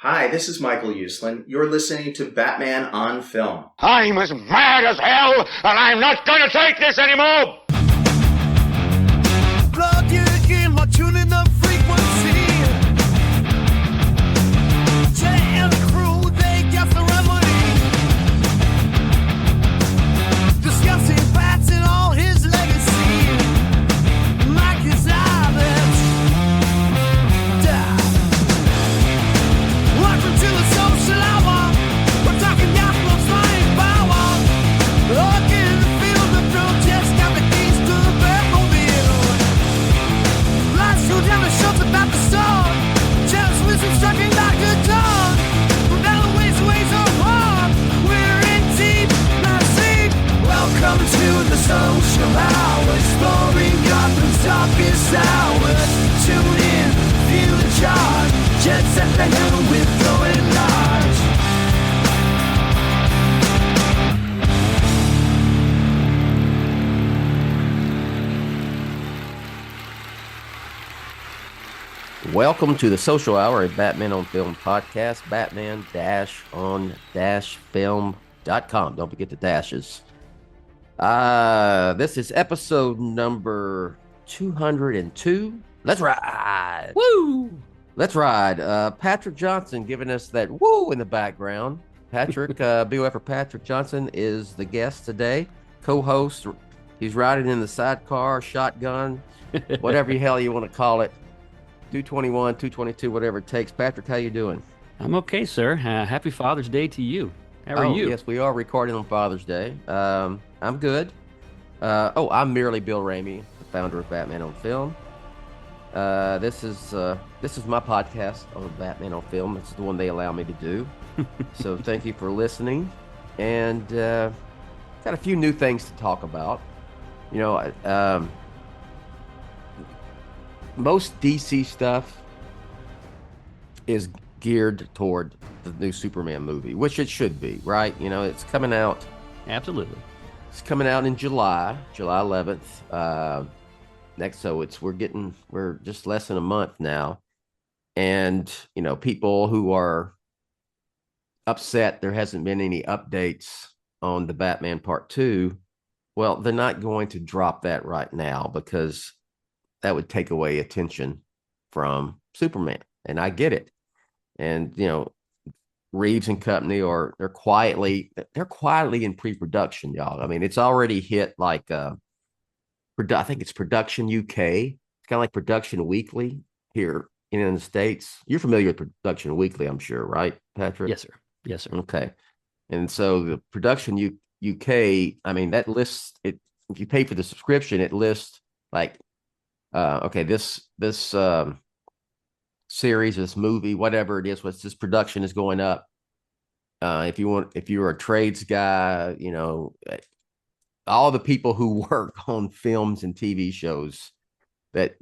Hi, this is Michael Uslan. You're listening to Batman on Film. I'm as mad as hell, and I'm not gonna take this anymore! Plug you in, we're tuning the frequency. Jett and the crew, they got the remedy. Discussing Bats and all his legacy. Mike is Alex. Welcome to the social hour. We're talking gospel, flying power. Look in the field of protest, got the keys to the Batmobile. Lights go down the shelter about the storm. Jealous wisdom striking like a dog. From down the ways of harm. We're in deep, not sleep. Welcome to the social hour. Exploring Gotham's darkest hours. Tune in, feel the charge. Jett's at the helm with going large. Welcome to the Social Hour, a Batman on Film podcast, batman-on-film.com. Don't forget the dashes. This is episode number 202. Let's ride. Woo! Let's ride. Patrick Johnson giving us that woo in the background. Patrick, BOF'er Patrick Johnson is the guest today, co-host. He's riding in the sidecar, shotgun, whatever the hell you want to call it. 221, 222, whatever it takes. Patrick, how you doing? I'm okay, sir. Happy Father's Day to you. How are you? Yes, we are recording on Father's Day. I'm good. I'm merely Bill Ramey, the founder of Batman on Film. This is my podcast on Batman on Film. It's the one they allow me to do. So thank you for listening. And got a few new things to talk about. You know, most DC stuff is geared toward the new Superman movie, which it should be, right? You know, it's coming out. Absolutely. It's coming out in July 11th. We're just less than a month now. And, you know, people who are upset there hasn't been any updates on the Batman Part 2, well, they're not going to drop that right now because that would take away attention from Superman. And I get it. And, you know, Reeves and company they're quietly in pre-production, y'all. I mean, it's already hit like I think it's Production UK. It's kind of like Production Weekly here in the States. You're familiar with Production Weekly, I'm sure, right, Patrick? Yes, sir. Yes, sir. Okay. And so the Production UK, I mean, that lists it. If you pay for the subscription, it lists like, this series, this movie, whatever it is, this production is going up. If you're a trades guy, you know, all the people who work on films and TV shows that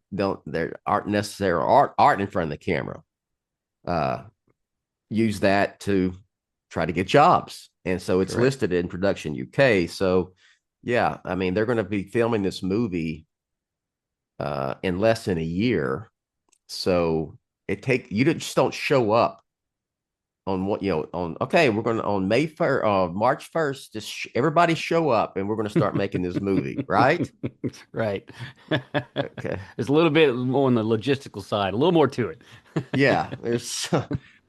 aren't necessarily aren't in front of the camera, use that to try to get jobs. And so it's listed in Production UK. So yeah, I mean, they're going to be filming this movie in less than a year. So you just don't show up on what, you know, we're going to, on March 1st, just everybody show up and we're going to start making this movie, right? Right. Okay. There's a little bit more on the logistical side, a little more to it. Yeah. There's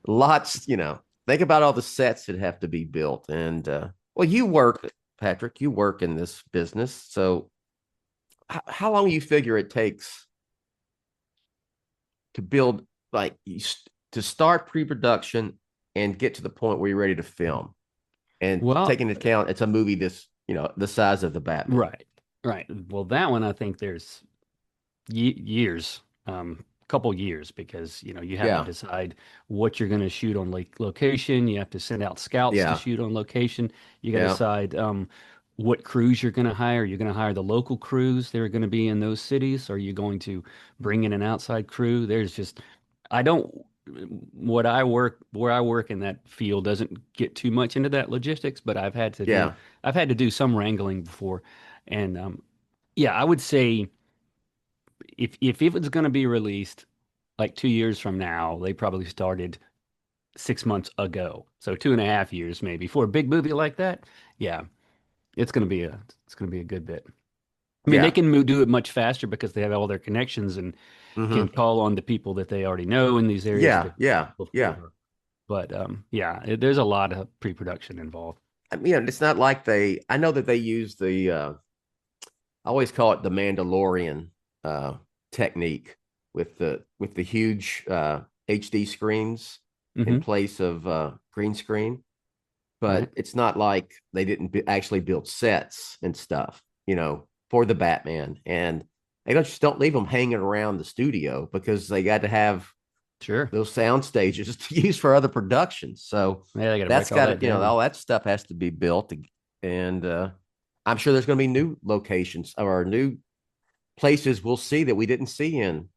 lots, you know, think about all the sets that have to be built. And, Patrick, you work in this business. So how long do you figure it takes to build, to start pre-production and get to the point where you're ready to film? And taking into account it's a movie this, you know, the size of the Batman. Right. Well, that one, I think there's years, couple years, because, you know, you have to decide what you're going to shoot on location. You have to send out scouts to shoot on location. You got to decide what crews you're going to hire. You're going to hire the local crews that are going to be in those cities. Or are you going to bring in an outside crew? There's just, where I work in that field doesn't get too much into that logistics, but I've had to do some wrangling before. And I would say if it was going to be released like 2 years from now, they probably started 6 months ago. So 2.5 years maybe for a big movie like that. Yeah, it's gonna be a good bit. I mean, they Yeah. can do it much faster because they have all their connections and can Hmm. call on the people that they already know in these areas Yeah. that Yeah. Yeah. before. But yeah, there's a lot of pre-production involved. I mean, it's not like I know that they use I always call it the Mandalorian uh, technique with the huge HD screens in Hmm. place of green screen. Right. But it's not like they didn't actually build sets and stuff, for the Batman. And they don't leave them hanging around the studio because they got to have Sure. those sound stages to use for other productions. So Yeah, they got to that's break all got to, that down. all that stuff has to be built. And I'm sure there's going to be new locations or new places we'll see that we didn't see in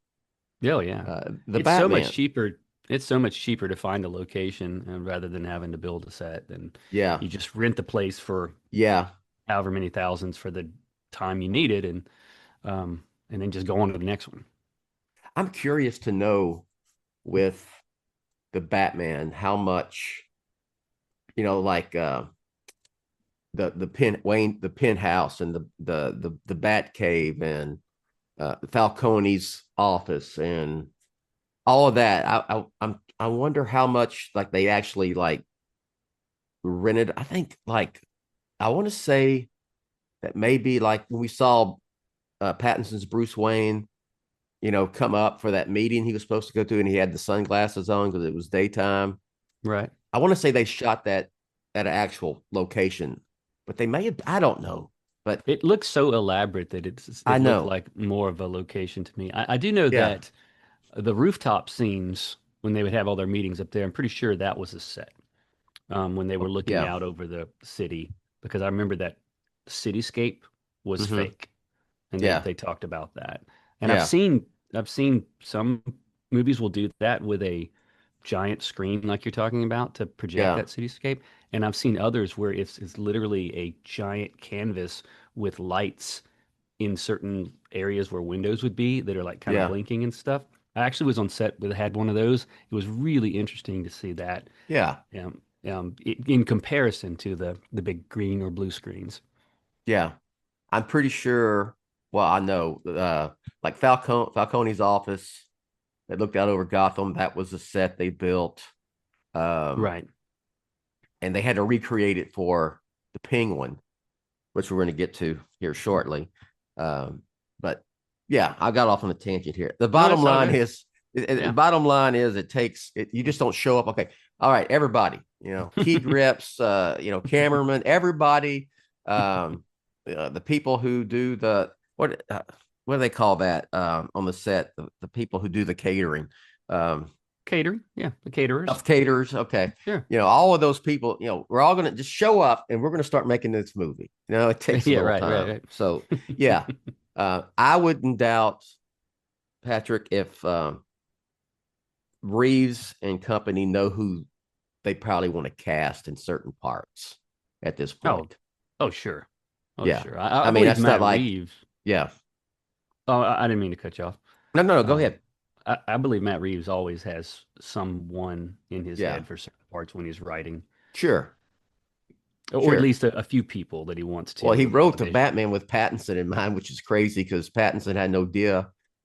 Oh yeah. the It's so much Batman. cheaper. It's so much cheaper to find a location rather than having to build a set. And Yeah. you just rent the place for Yeah. however many thousands for the time you need it, and then just go on to the next one. I'm curious to know with the Batman how much, like the penthouse and the Bat Cave and Falcone's office and all of that. I wonder how much like they actually like rented. I think like I want to say that maybe like when we saw Pattinson's Bruce Wayne, come up for that meeting he was supposed to go to, and he had the sunglasses on because it was daytime. Right. I want to say they shot that at an actual location, but they may have. I don't know, but It looks so elaborate that I it looked know. like more of a location to me. I do know Yeah. that the rooftop scenes when they would have all their meetings up there, I'm pretty sure that was a set. When they were looking Yeah. out over the city, because I remember that cityscape was Hmm. fake, and Yeah. they talked about that. And Yeah. I've seen some movies will do that with a giant screen like you're talking about to project Yeah. that cityscape, and I've seen others where it's literally a giant canvas with lights in certain areas where windows would be that are like kind of Yeah. blinking and stuff. I actually was on set with had one of those. It was really interesting to see that Yeah. in comparison to the big green or blue screens. Yeah. I'm pretty sure. Well, I know, like Falcone's office that looked out over Gotham. That was a set they built, um, Right. and they had to recreate it for the Penguin, which we're going to get to here shortly. But yeah, I got off on a tangent here. The No, bottom that's all line good. is, the Yeah. bottom line is, it takes it. You just don't show up. Okay, all right, everybody. Key grips. Cameraman. Everybody. Um, the people who do what do they call that on the set? The people who do the catering. Um, Catering. Yeah. The caterers. of caterers. Okay. Sure. All of those people, we're all going to just show up and we're going to start making this movie. It takes a Yeah. little Right. Right. time. Right. So, yeah, I wouldn't doubt, Patrick, if Reeves and company know who they probably want to cast in certain parts at this Oh. point. Oh. Sure. Oh. Yeah. Sure. I I mean, believe that's not Matt like, Reeves. yeah. Oh, I didn't mean to cut you off. No, no, no. Go Um, ahead. I believe Matt Reeves always has someone in his Yeah. head for certain parts when he's writing, Sure. or at Sure. least a few people that he wants Well, he to wrote the audition. Batman with Pattinson in mind, which is crazy because Pattinson had no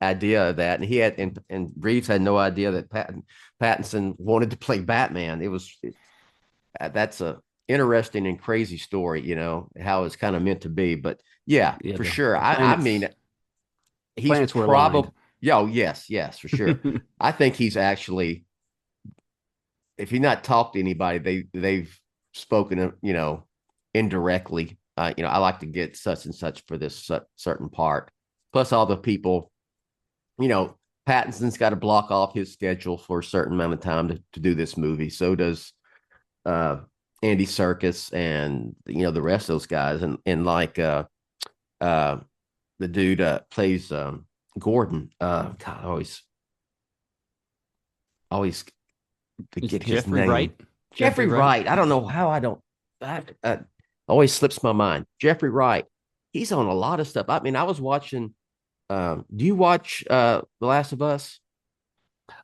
idea of that, and and Reeves had no idea that Pattinson wanted to play Batman. That's a interesting and crazy story, how it's kind of meant to be. But yeah, Yeah, for sure. the I mean, he's planets were aligned. probably, yeah, oh, yes, for sure. I think he's actually, if he not talked to anybody, they've spoken, indirectly. I like to get such and such for this certain part. Plus, all the people, Pattinson's got to block off his schedule for a certain amount of time to do this movie. So does Andy Serkis and the rest of those guys, and like uh, the dude plays Gordon. God, I always Is forget his Jeffrey name. Wright? Jeffrey Jeffrey Wright? Wright. I don't know how I don't. That always slips my mind. Jeffrey Wright. He's on a lot of stuff. I mean, I was watching. Do you watch The Last of Us?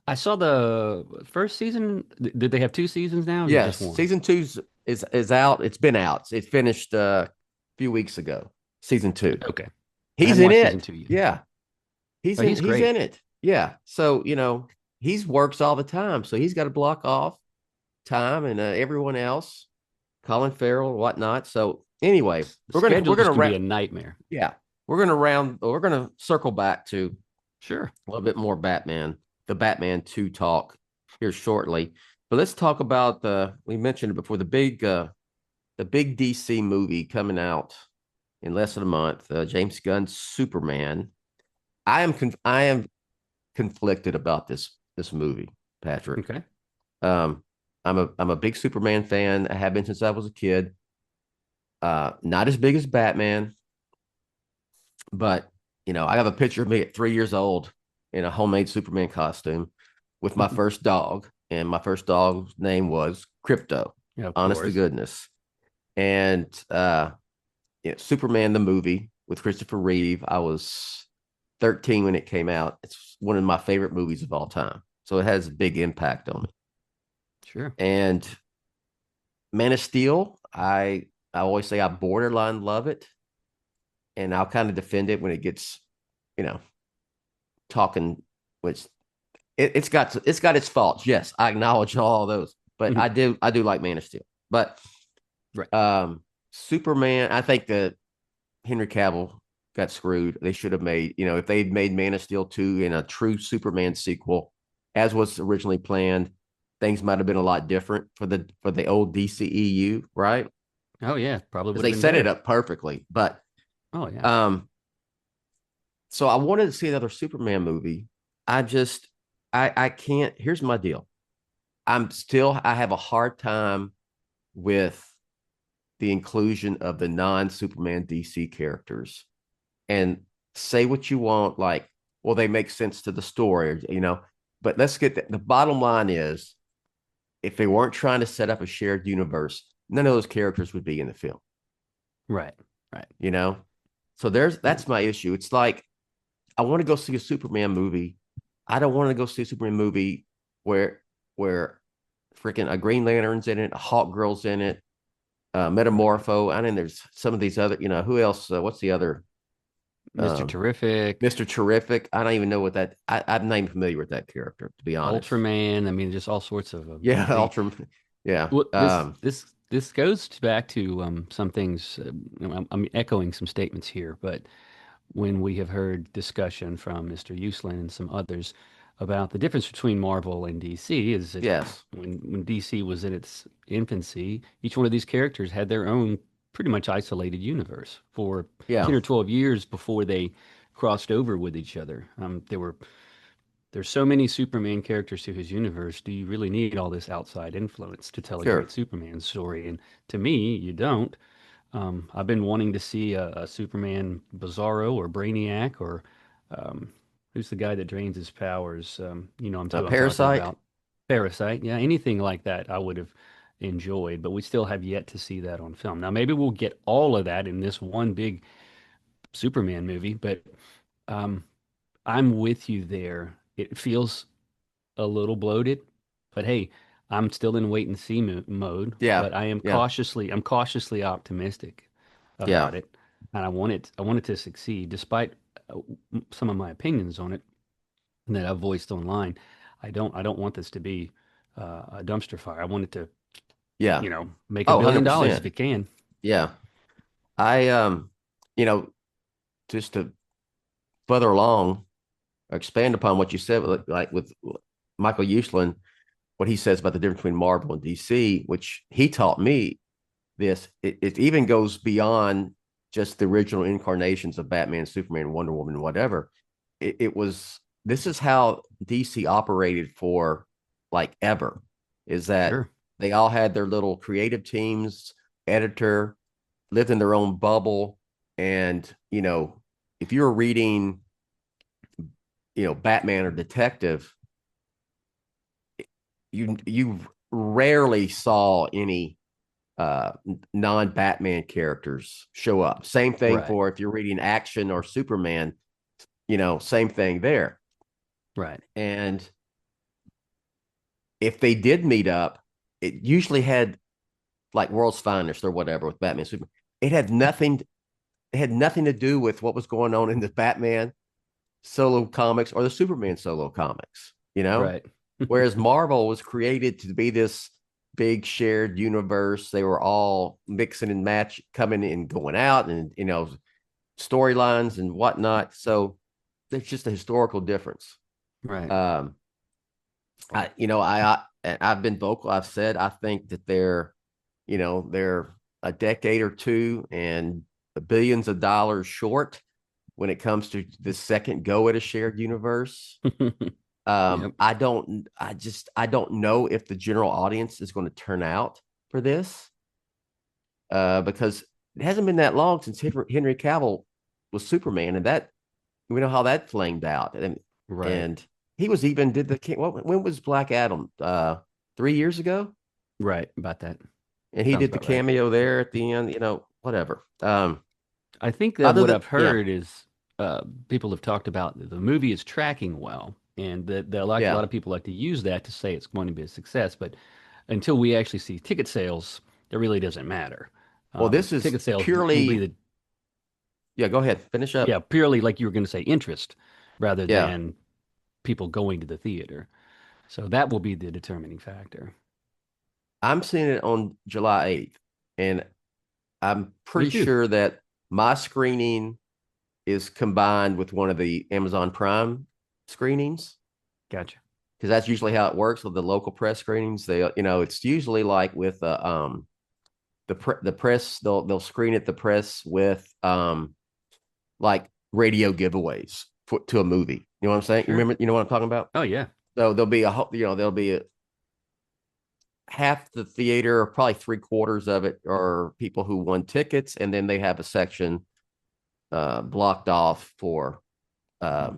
I saw the first season. Did they have two seasons now? Or is it Yes, just one? season two is out. It's been out. It finished a few weeks ago. Season two. Okay, I He's haven't in watched season it. two yet. Yeah, But he's he's great. in it. Yeah. So he's works all the time, so he's got to block off time, and everyone else, Colin Farrell and whatnot. So anyway, The schedule just can be a nightmare. yeah, we're gonna circle back to Sure. a little bit more the Batman 2 talk here shortly. But let's talk about we mentioned it before, the big DC movie coming out in less than a month, James Gunn's Superman. I am conflicted about this movie, Patrick. Okay. I'm a big Superman fan. I have been since I was a kid. Not as big as Batman, but I have a picture of me at 3 years old in a homemade Superman costume with my first dog, and my first dog's name was Crypto. Yeah, of Honest to course. goodness. And Superman the movie with Christopher Reeve. I was 13 when it came out. It's one of my favorite movies of all time, so it has a big impact on me. Sure. And Man of Steel, I always say I borderline love it, and I'll kind of defend it when it gets, talking, which it's got its faults. Yes, I acknowledge all of those, but I do like Man of Steel. But Right. Superman, I think that Henry Cavill got screwed. They should have made, if they'd made Man of Steel 2 in a true Superman sequel, as was originally planned, things might have been a lot different for the old DCEU, right? Oh yeah, probably Because would have they been set it better. up perfectly. But Oh yeah. so I wanted to see another Superman movie. I can't. Here's my deal. I have a hard time with the inclusion of the non-Superman DC characters. And say what you want, like, well, they make sense to the story, But let's get the bottom line is, if they weren't trying to set up a shared universe, none of those characters would be in the film, Right. Right. you know? So that's my issue. It's like, I want to go see a Superman movie. I don't want to go see a Superman movie where freaking a Green Lantern's in it, a Hawk Girl's in it, Metamorpho. I mean, there's some of these other, who else? What's the other? Mr. Terrific, Mr. Terrific. I don't even know what that. I'm not even familiar with that character, to be honest. Ultraman. I mean, just all sorts of Yeah, Ultra. Yeah. Well, this goes back to some things. I'm echoing some statements here, but when we have heard discussion from Mr. Uslan and some others about the difference between Marvel and DC, is that Yes. when DC was in its infancy, each one of these characters had their own pretty much isolated universe for Yeah. 10 or 12 years before they crossed over with each other. There's so many Superman characters to his universe. Do you really need all this outside influence to tell a great Sure. Superman story? And to me, you don't. I've been wanting to see a Superman Bizarro or Brainiac or um, who's the guy that drains his powers? I'm who I'm talking Parasite. about. Parasite. Yeah, anything like that I would have enjoyed, but we still have yet to see that on film. Now, maybe we'll get all of that in this one big Superman movie, but um, I'm with you there. It feels a little bloated, but hey, I'm still in wait and see mode. Yeah. But Yeah. I'm cautiously optimistic Yeah. about it, and I want it to succeed, despite some of my opinions on it that I've voiced online. I don't want this to be a dumpster fire. I want it to, Yeah. make Oh, $1 billion if 100%. it can. Yeah. I you know, just to further along, expand upon what you said, like with Michael Uslan, what he says about the difference between Marvel and DC, which he taught me this. It even goes beyond just the original incarnations of Batman, Superman, Wonder Woman, whatever. It was, this is how DC operated for like ever, is that Sure. they all had their little creative teams, editor, lived in their own bubble. And, if you were reading, Batman or Detective, you rarely saw any non-Batman characters show up. Same thing Right. for if you're reading action or Superman, same thing there. Right. And if they did meet up, it usually had like World's Finest or whatever with Batman Superman. It had nothing. It had nothing to do with what was going on in the Batman solo comics or the Superman solo comics. You know, Right. whereas Marvel was created to be this big shared universe. They were all mixing and match, coming and going out, and storylines and whatnot. So there's just a historical difference. Right. I've been vocal. I've said I think that they're a decade or two and billions of dollars short when it comes to the second go at a shared universe. Yep. I don't know if the general audience is going to turn out for this, because it hasn't been that long since Henry Cavill was Superman, and that we know how that flamed out, Right. and he was even did the king. When was Black Adam? 3 years ago, Right. About that. and he Sounds did the about right. cameo there at the end. Whatever. I think that Other what than I've heard is people have talked about the movie is tracking well, and that a yeah. lot of people like to use that to say it's going to be a success. But until we actually see ticket sales, it really doesn't matter. Well, this is Ticket sales will be purely. the Yeah, go ahead. Finish up. yeah purely like you were going to say interest rather Yeah, than people going to the theater. So that will be the determining factor. I'm seeing it on July 8th, and I'm Me pretty too. sure that my screening is combined with one of the Amazon Prime screenings, Gotcha. because that's usually how it works with the local press screenings. It's usually like with the press, they'll screen at the press with like radio giveaways to a movie. You know what I'm saying? Sure. You know what I'm talking about? Oh yeah. So there'll be a half the theater, or probably three-quarters of it, are people who won tickets, and then they have a section blocked off for uh,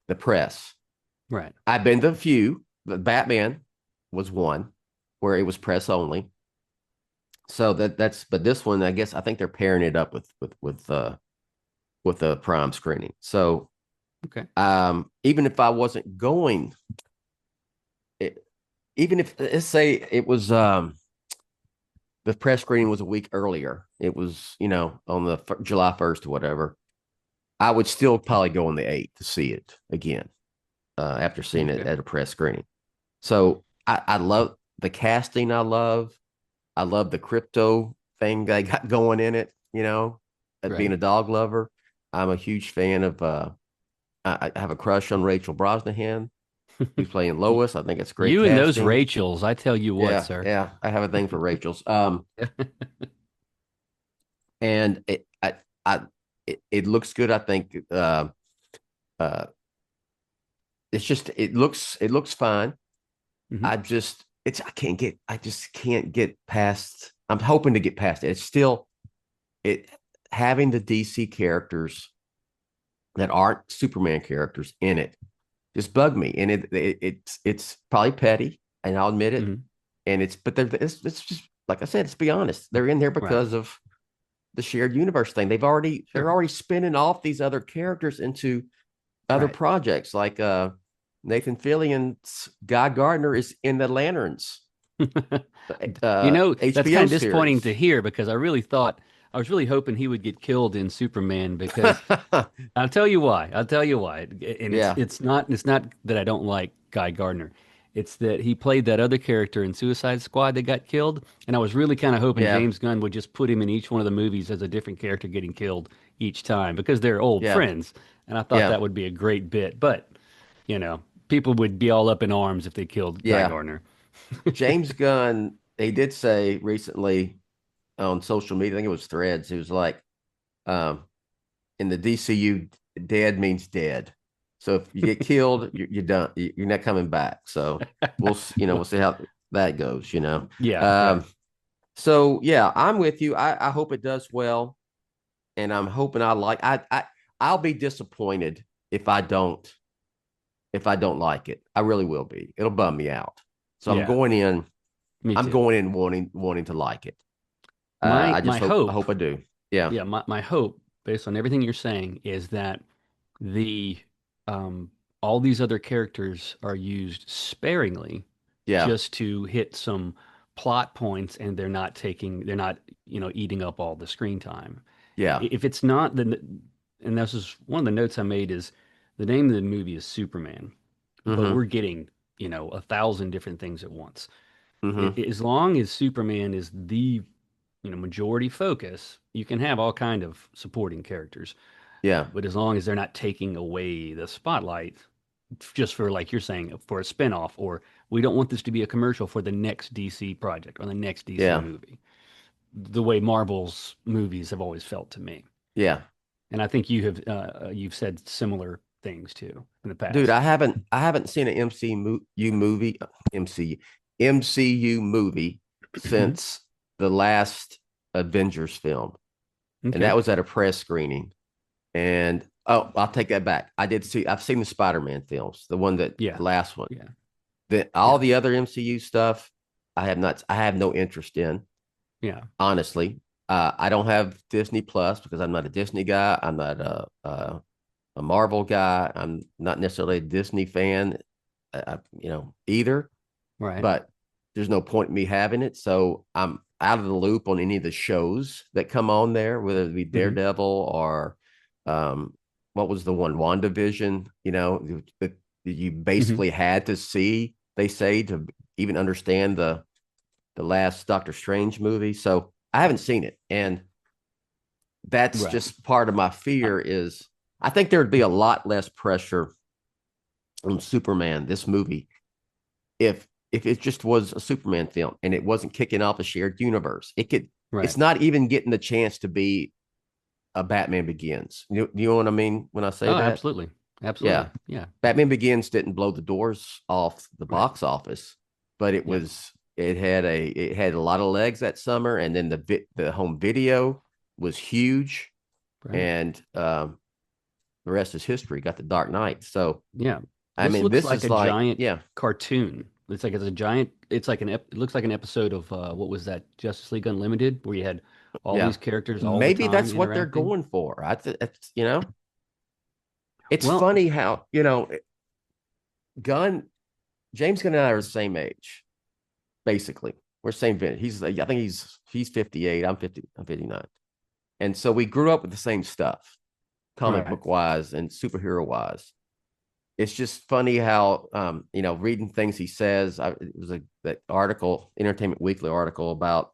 the press. Right. I've been to a few. The Batman was one where it was press only. So but this one, I think they're pairing it up with a prime screening. So Okay. even if I wasn't going, even if, let's say it was the press screening was a week earlier, it was on the July 1st or whatever, I would still probably go on the 8th to see it again, after seeing it Okay. at a press screening. So I love the casting. I love the crypto thing they got going in it. As being Right. a dog lover, I'm a huge fan of. I have a crush on Rachel Brosnahan, who's playing Lois. I think it's great You and those casting. Rachels, I tell you what, Yeah, sir. yeah, I have a thing for Rachel's. And it looks good. I think uh, it looks fine. Mhm. I just can't get past. I'm hoping to get past it. It's still it having the DC characters that aren't Superman characters in it just bug me, and it's probably petty, and I'll admit it. Mhm. And it's just like I said. Let's be honest. They're in there Right. because of the shared universe thing. They're Sure. already spinning off these other characters into other Right. projects, like Nathan Fillion's Guy Gardner is in the Lanterns That's HBO kind of disappointing series. to hear because I was really hoping he would get killed in Superman because I'll tell you why. I'll tell you why. And Yeah, it's not that I don't like Guy Gardner. It's that he played that other character in Suicide Squad that got killed, and I was really kind of hoping yeah, James Gunn would just put him in each one of the movies as a different character getting killed each time because they're old yeah, friends, and I thought yeah, that would be a great bit. But, people would be all up in arms if they killed Guy yeah. Gardner. James Gunn, he did say recently on social media, I think it was Threads, he was like, um, in the DCU, dead means dead. So if you get killed, you're done. You're not coming back. So we'll see how that goes. Yeah, right. Um, so yeah, I'm with you. I hope it does well, and I'm hoping I'll be disappointed if I don't like it. I really will be. It'll bum me out. So Yeah, me I'm too. going in wanting to like it. My I just my I hope, hope I do. Yeah. yeah, my hope, based on everything you're saying, is that the all these other characters are used sparingly Yeah. just to hit some plot points, and they're not, eating up all the screen time. Yeah. If it's not and this is one of the notes I made, is the name of the movie is Superman, but Mm-hmm. we're getting, 1,000 different things at once. Mm-hmm. As long as Superman is the, majority focus, you can have all kind of supporting characters. Yeah. But as long as they're not taking away the spotlight just for, like you're saying, for a spinoff, or we don't want this to be a commercial for the next DC project or the next DC Yeah. movie, the way Marvel's movies have always felt to me. Yeah. And I think you've said similar things too in the Dude, past. I haven't seen an MCU movie since the last Avengers film. And Okay. that was at a press screening. And oh, I'll take that back. I've seen the Spider-Man films, the one that Yeah. the last one. Yeah. All Yeah. the other MCU stuff, I have no interest in, Yeah. honestly. I don't have Disney Plus because I'm not a Disney guy. I'm not a Marvel guy. I'm not necessarily a Disney fan, either. Right. But there's no point in me having it. So I'm out of the loop on any of the shows that come on there, whether it be Mhm. Daredevil or what was the one, WandaVision, that you Mhm. basically had to see, they say, to even understand the last Doctor Strange movie. So I haven't seen it. And that's Right. just part of my fear is I think there would be a lot less pressure on Superman, this movie, if it just was a Superman film and it wasn't kicking off a shared universe. It's Right. not even getting the chance to be a Batman Begins. You know what I mean when I say Oh, that? absolutely. Yeah. Absolutely. Yeah. Batman Begins didn't blow the doors off the Right. box office, but Yeah. it had a lot of legs that summer, and then the home video was huge, Right. and the rest is history. Got the Dark Knight. So Yeah. I This mean, looks this like is a like, giant yeah, cartoon. It's a giant. It's like it looks like an episode of what was that, Justice League Unlimited, where you had all yeah. these characters all the Maybe time that's what they're interacting. going for. It's Well, funny how Gunn, James Gunn and I are the same age, basically. We're same vintage. I think he's 58. I'm 59. And so we grew up with the same stuff, comic right. book wise and superhero wise. It's just funny how reading things he says. It was that article, Entertainment Weekly article about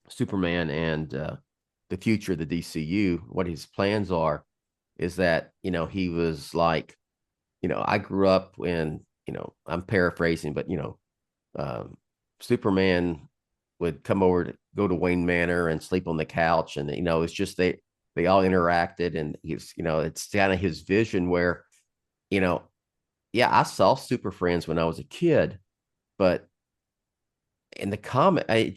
Superman and the future of the DCU. What his plans are is that he was like, I grew up when I'm paraphrasing, but um, Superman would come over to go to Wayne Manor and sleep on the couch, and it's just they all interacted, and he's it's kind of his vision where you know yeah, I saw Super Friends when I was a kid, but in the comic, it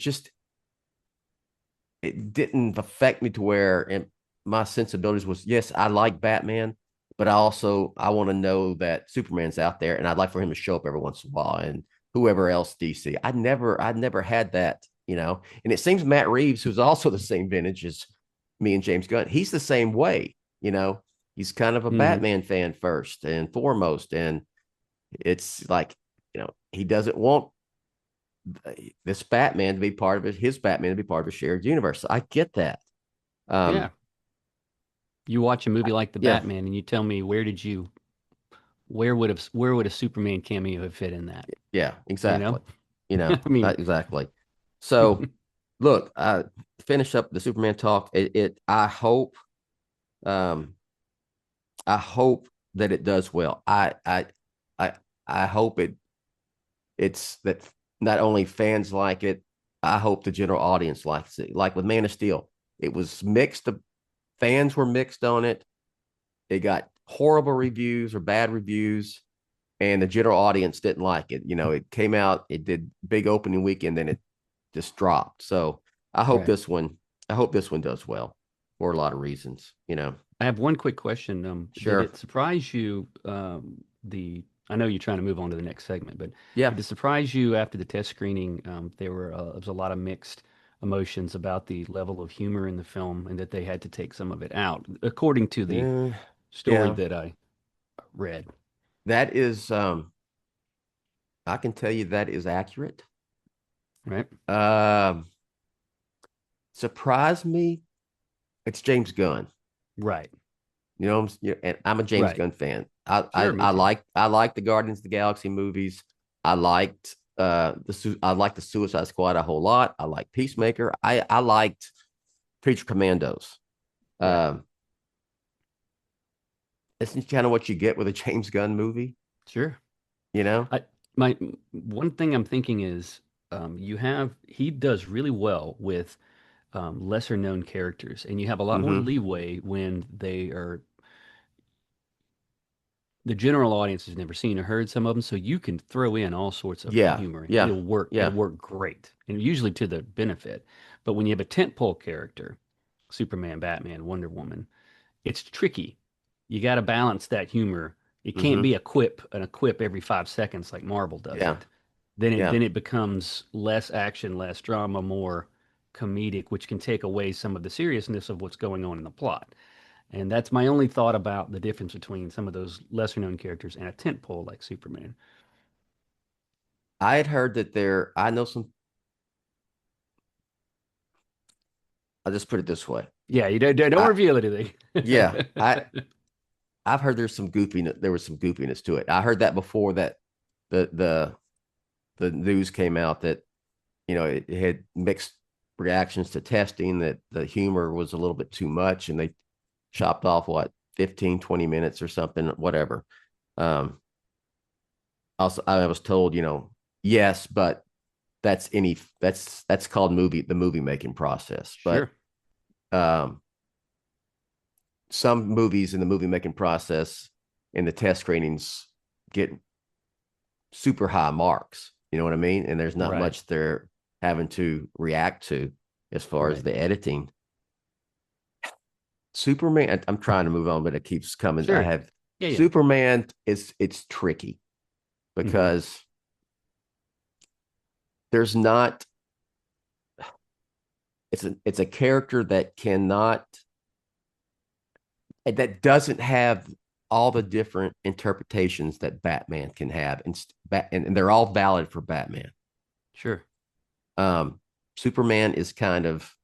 didn't affect me to where my sensibilities was, yes, I like Batman, but I want to know that Superman's out there, and I'd like for him to show up every once in a while, and whoever else DC. I'd never had that, And it seems Matt Reeves, who's also the same vintage as me and James Gunn, he's the same way, He's kind of a Hmm. Batman fan first and foremost, and it's like, he doesn't want this Batman to be part of his Batman to be part of a shared universe. So I get that. Yeah. Um, You watch a movie like The yeah, Batman, and you tell me, where would a Superman cameo have fit in that? yeah, You know? exactly. I mean, Exactly. So look, I finish up the Superman talk. Um, I hope that it does well. I, I hope it's that not only fans like it, I hope the general audience likes it. Like with Man of Steel, it was mixed. The fans were mixed on it. It got horrible reviews or bad reviews, and the general audience didn't like it. It came out, it did big opening weekend, then it just dropped. So I hope right. this one, I hope this one does well for a lot of reasons. I have one quick question. Did Sure, it surprise you, I know you're trying to move on to the next segment, but yeah, did it surprise you after the test screening? There was a lot of mixed emotions about the level of humor in the film, and that they had to take some of it out, according to the story yeah. that I read. That is I can tell you that is accurate. Right. Um, Surprise me. It's James Gunn. Right. And I'm a James Right. Gunn fan. I, I Sure. Me I too. like I like the Guardians of the Galaxy movies. I liked I liked the Suicide Squad a whole lot. I like Peacemaker. I liked Creature Commandos. Right. Um, it's kind of what you get with a James Gunn movie, Sure. you know? I my one thing I'm thinking is he does really well with lesser known characters, and you have a lot more Hmm. leeway when they are the general audience has never seen or heard some of them, so you can throw in all sorts of Yeah, humor and yeah, it'll work. It'll yeah. work great, and usually to the benefit. But when you have a tentpole character, Superman, Batman, Wonder Woman, it's tricky. You got to balance that humor. It can't Hmm. be a quip every 5 seconds like Marvel does Yeah, it. Then it yeah. then it becomes less action, less drama, more comedic, which can take away some of the seriousness of what's going on in the plot. And that's my only thought about the difference between some of those lesser known characters and a tentpole like Superman. I had heard that I know some, I'll just put it this way. Yeah, you don't I, reveal anything. yeah, I've heard there was some goofiness to it. I heard that before that the the the news came out that, it had mixed reactions to testing, that the humor was a little bit too much, and they chopped off what 15, 20 minutes or something, whatever. Um, Also, I was told, yes, but that's called the movie making process. But Sure. um, some movies in the movie making process in the test screenings get super high marks. You know what I mean? And there's not Right. much they're having to react to as far as Right. the editing. Superman, I'm trying to move on, but it keeps coming. I Sure. have Yeah, yeah. Superman it's tricky Hmm. because there's not it's a character that doesn't have all the different interpretations that Batman can have, and they're all valid for Batman. Sure. Um, Superman is kind of,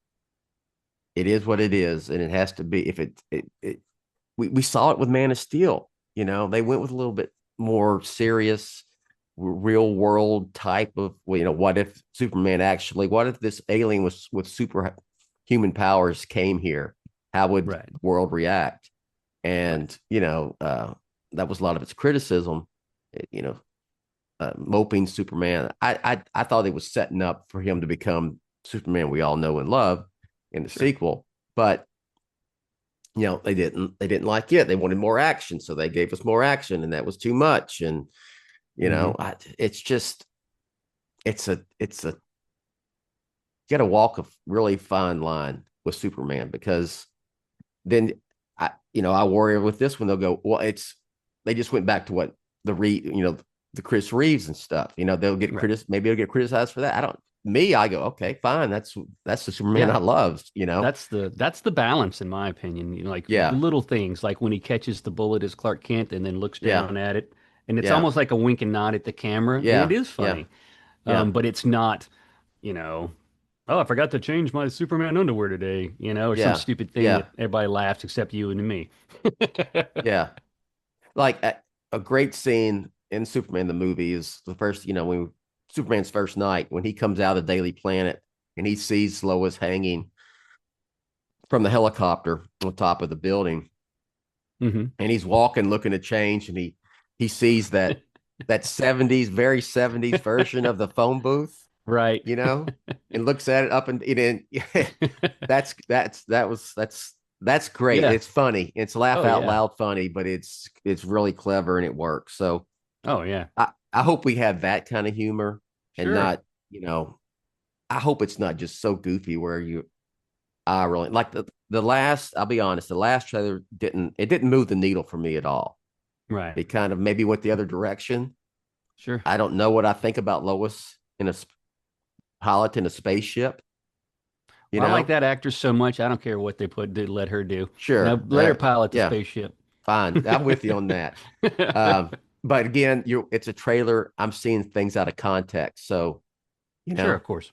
it is what it is, and it has to be. If we saw it with Man of Steel. They went with a little bit more serious, real world type of, what if what if this alien was with superhuman powers came here? How would Right. the world react? Right. And that was a lot of its criticism. Moping Superman. I thought it was setting up for him to become Superman we all know and love in the Sure. sequel, but they didn't like it. They wanted more action, so they gave us more action, and that was too much. And Hmm. it's just it's a you got to walk a really fine line with Superman, because then I worry with this one. They'll go, well, they just went back to what the Chris Reeves and stuff. They'll get Right. maybe they'll get criticized for that. I go, okay, fine. That's the Superman Yeah. I love. That's the balance, in my opinion. Like the Yeah, little things, like when he catches the bullet as Clark Kent and then looks yeah, down at it, and it's yeah, almost like a wink and nod at the camera, and it yeah, is yeah, funny. yeah, But it's not, you know, oh, I forgot to change my Superman underwear today, or some yeah, stupid thing yeah, that everybody laughs except you and me. yeah. Like a great scene in Superman the movie is the first, when Superman's first night, when he comes out of the Daily Planet and he sees Lois hanging from the helicopter on top of the building, Hmm. and he's walking looking to change, and he sees that 70s, very 70s version of the phone booth, Right. and looks at it up, and that's great. Yeah. It's funny. It's laugh Oh out yeah. loud funny, but it's really clever and it works. So Oh yeah. I hope we have that kind of humor, and Sure. not, I hope it's not just so goofy where I really like the last, I'll be honest, the last trailer didn't move the needle for me at all. Right. It kind of maybe went the other direction. Sure. I don't know what I think about Lois in a pilot in a spaceship, you Well, I like know? that actress so much. I don't care what they let her do. Sure. Let her pilot the Yeah, spaceship. fine. I'm with you on that. Um, but again, it's a trailer. I'm seeing things out of context. So, Sure, of course.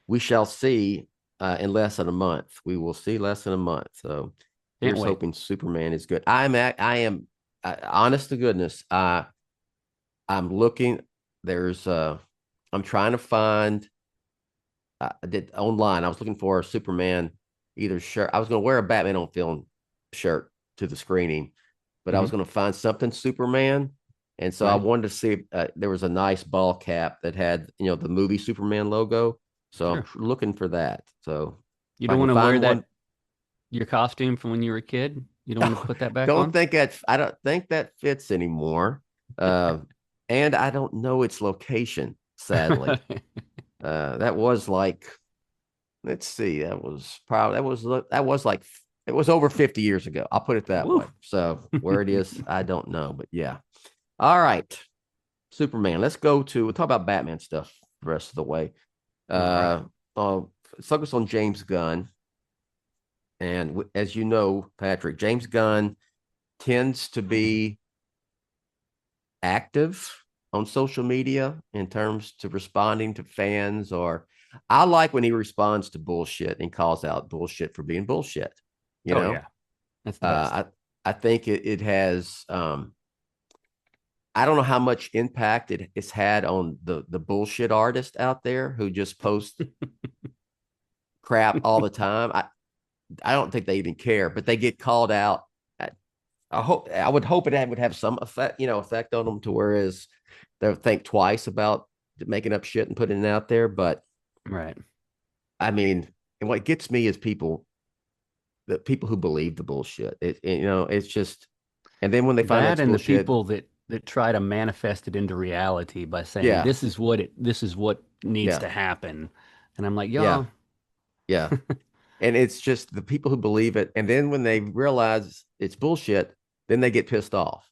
we shall see in less than a month. We will see less than a month. So here's hoping Superman is good. I am honest to goodness. I'm looking. I'm trying to find. I did online. I was looking for a Superman either shirt. I was going to wear a Batman on Film shirt to the screening, but I was going to find something Superman. And so I wanted to see if there was a nice ball cap that had, the movie Superman logo. So I'm looking for that. So you don't want to wear that your costume from when you were a kid. You don't want to put that back on. I don't think that fits anymore. And I don't know its location, sadly. That was like, let's see, it was over 50 years ago. I'll put it that way. So where it is, I don't know, but yeah. All right. Superman. We'll talk about Batman stuff the rest of the way. Focus on James Gunn. And as you know, Patrick, James Gunn tends to be active on social media in terms to responding to fans, or I like when he responds to bullshit and calls out bullshit for being bullshit. Yeah. That's the best. I think it has, I don't know how much impact it's had on the bullshit artist out there who just post crap all the time. I don't think they even care, but they get called out. I would hope it would have some effect on them to whereas they'll think twice about making up shit and putting it out there. But I mean, and what gets me is the people who believe the bullshit. It's just, and then when they find out and bullshit, the people that try to manifest it into reality by saying this is what needs to happen, and I'm like, y'all, yeah. And it's just the people who believe it, and then when they realize it's bullshit, then they get pissed off.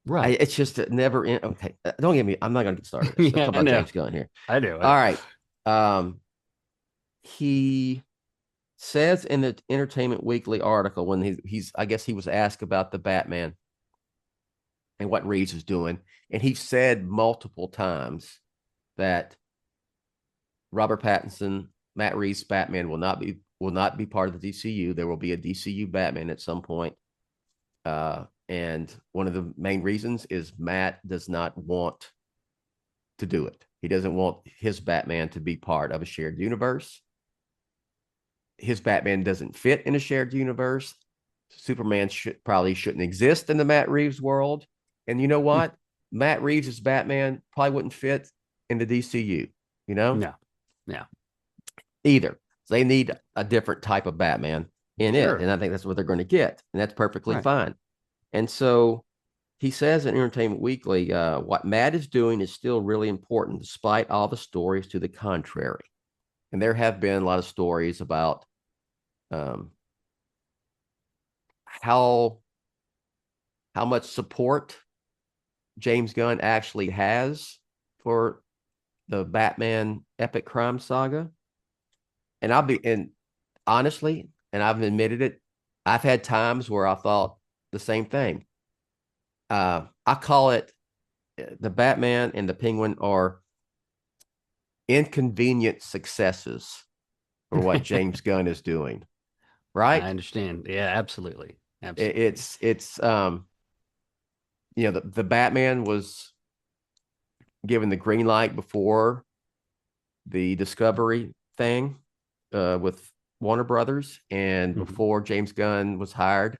Right. It's just never in. Okay, don't get me. I'm not going to get started. Let's talk about James Gunn here. I do. All right. He says in the Entertainment Weekly article when I guess he was asked about the Batman and what Reeves was doing, and he said multiple times that Robert Pattinson, Matt Reeves' Batman will not be part of the DCU. There will be a DCU Batman at some point. And one of the main reasons is Matt does not want to do it. He doesn't want his Batman to be part of a shared universe. His Batman doesn't fit in a shared universe. Superman shouldn't exist in the Matt Reeves world. And you know what? Matt Reeves' Batman probably wouldn't fit in the DCU, No. Either. So they need a different type of Batman in it. And I think that's what they're going to get. And that's perfectly fine. And so he says in Entertainment Weekly, what Matt is doing is still really important, despite all the stories to the contrary. And there have been a lot of stories about how much support James Gunn actually has for the Batman Epic Crime Saga. And honestly, and I've admitted it, I've had times where I thought the same thing. I call it the Batman and the Penguin are inconvenient successes for what James Gunn is doing. Right? I understand. Yeah, absolutely. It's the Batman was given the green light before the Discovery thing with Warner Brothers, and before James Gunn was hired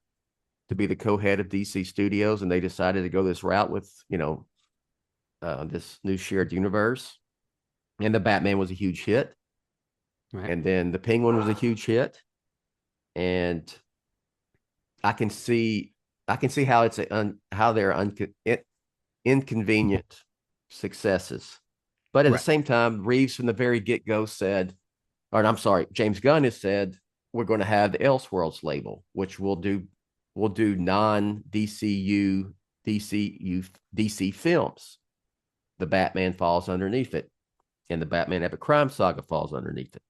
to be the co-head of DC Studios, and they decided to go this route with this new shared universe. And the Batman was a huge hit, and then the Penguin was a huge hit, and I can see how how they're inconvenient successes, but at the same time, Reeves from the very get-go said, or I'm sorry, James Gunn has said, we're going to have the Elseworlds label, which will do non-DCU DC films. The Batman falls underneath it, and the Batman Epic Crime Saga falls underneath it.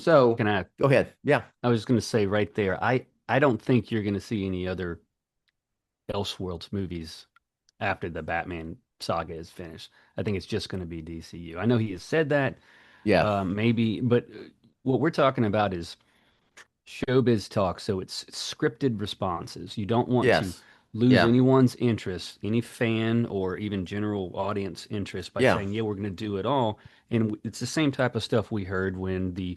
So can I go ahead? Yeah, I was going to say right there, I don't think you're going to see any other Elseworlds movies after the Batman saga is finished. I think it's just going to be DCU. I know he has said that, Yeah. maybe, but what we're talking about is showbiz talk. So it's scripted responses. You don't want to Yes. lose Yeah. anyone's interest, any fan or even general audience interest by Yeah. saying, yeah, we're going to do it all. And it's the same type of stuff we heard when the,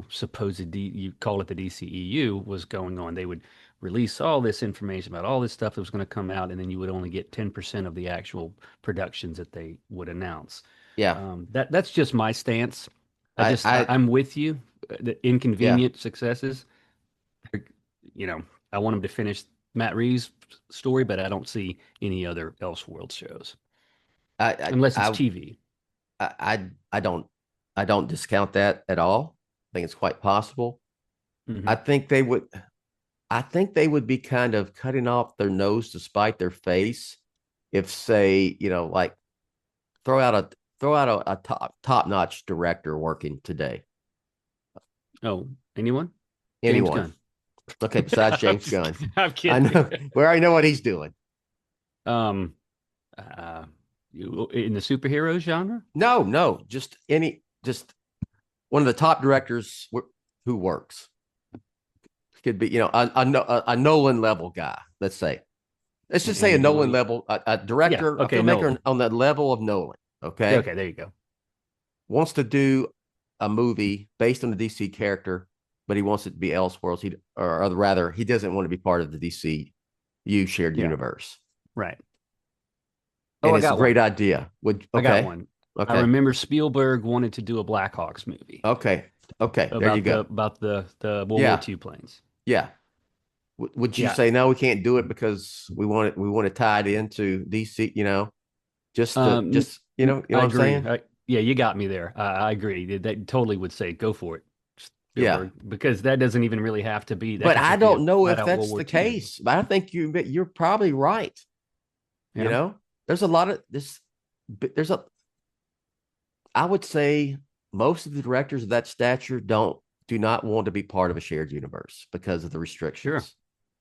supposed you call it the DCEU was going on. They would release all this information about all this stuff that was going to come out, and then you would only get 10% of the actual productions that they would announce. Yeah. That's just my stance. I, I, I'm with you. The yeah. inconvenient successes, you know, I want him to finish Matt Reeves' story, but I don't see any other Elseworld shows unless it's I, TV. I don't discount that at all. I think it's quite possible. Mm-hmm. I think they would be kind of cutting off their nose to spite their face if, say, like throw out a top-notch director working today. Oh, anyone? Anyone. James Gunn. Okay, besides James Gunn. I'm I kidding. know. We already know what he's doing. In the superhero genre? No, just one of the top directors who works. Could be, a Nolan level guy. Let's say, just say a Nolan level, a director, yeah, okay, a filmmaker Nolan. on the level of Nolan. Okay. Okay, there you go. Wants to do a movie based on a DC character, but he wants it to be Elseworlds. Or rather, he doesn't want to be part of the DCU shared universe. Right. And it's a great idea. I got one. Okay. I remember Spielberg wanted to do a Blackhawks movie. Okay. There you go. About the World War II planes. Yeah. Would you say no? We can't do it because we want to tie it into DC. What I'm saying? Yeah, you got me there. I agree. That totally would say go for it. Spielberg. Yeah, because that doesn't even really have to be. But I don't know if that's the case. But I think you're probably right. Yeah. There's a lot of this. I would say most of the directors of that stature do not want to be part of a shared universe because of the restrictions. Sure.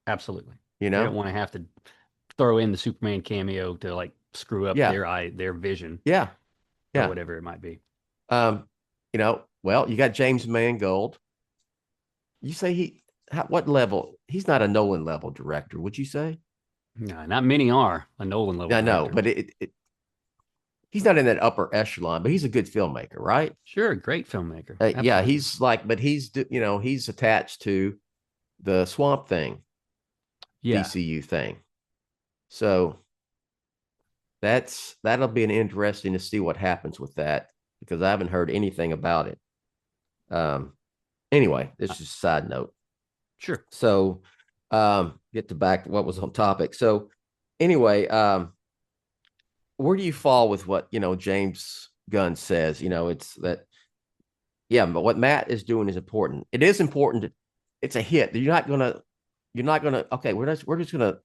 Absolutely. They don't want to have to throw in the Superman cameo to like screw up their vision. Yeah. Or whatever it might be. Well, you got James Mangold. You say what level? He's not a Nolan level director, would you say? No, not many are a Nolan level. I know, but he's not in that upper echelon, but he's a good filmmaker, right? Sure, great filmmaker. Yeah, he's attached to the Swamp Thing, DCU thing. So that'll be an interesting to see what happens with that because I haven't heard anything about it. Anyway, this is just a side note. Sure. So get to back to what was on topic. So anyway, where do you fall with what James Gunn says? It's that, but what Matt is doing is important. It is important. It's a hit. You're not gonna. Okay, we're just gonna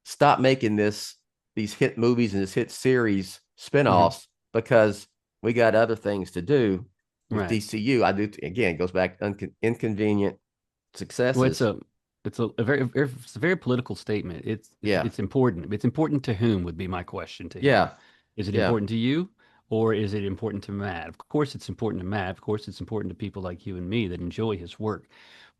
stop making these hit movies and this hit series spinoffs because we got other things to do with DCU. I do again. It goes back to inconvenient successes. Well, it's a very political statement. It's important. It's important to whom would be my question to you. Yeah. Is it important to you or is it important to Matt? Of course it's important to Matt. Of course it's important to people like you and me that enjoy his work.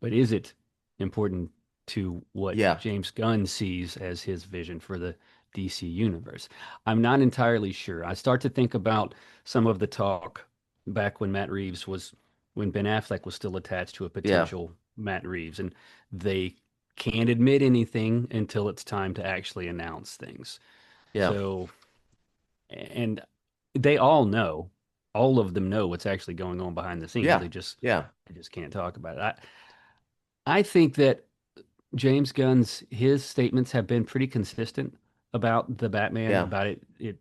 But is it important to what James Gunn sees as his vision for the DC universe? I'm not entirely sure. I start to think about some of the talk back when when Ben Affleck was still attached to a potential Matt Reeves, and they can't admit anything until it's time to actually announce things. Yeah. So, and they all of them know what's actually going on behind the scenes. Yeah. They just can't talk about it. I think that James Gunn's his statements have been pretty consistent about the Batman, about it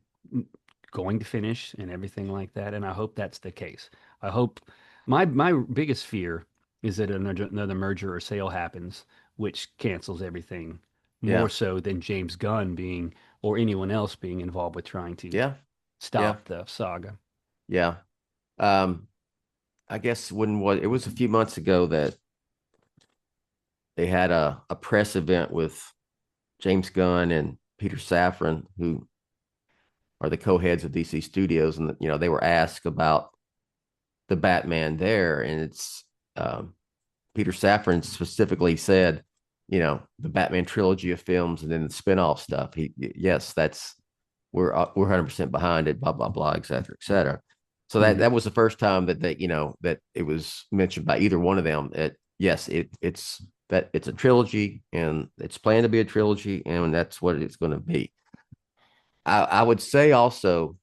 going to finish and everything like that. And I hope that's the case. I hope my biggest fear is that another merger or sale happens, which cancels everything more so than James Gunn being or anyone else being involved with trying to stop the saga. Yeah. I guess it was a few months ago that they had a press event with James Gunn and Peter Safran, who are the co-heads of DC Studios, and they were asked about the Batman there, and it's Peter Safran specifically said, the Batman trilogy of films and then the spin-off stuff. Yes, we're 100% behind it, blah blah blah, et cetera, et cetera. So that was the first time that that it was mentioned by either one of them. That yes, it's a trilogy, and it's planned to be a trilogy, and that's what it's going to be. I would say also,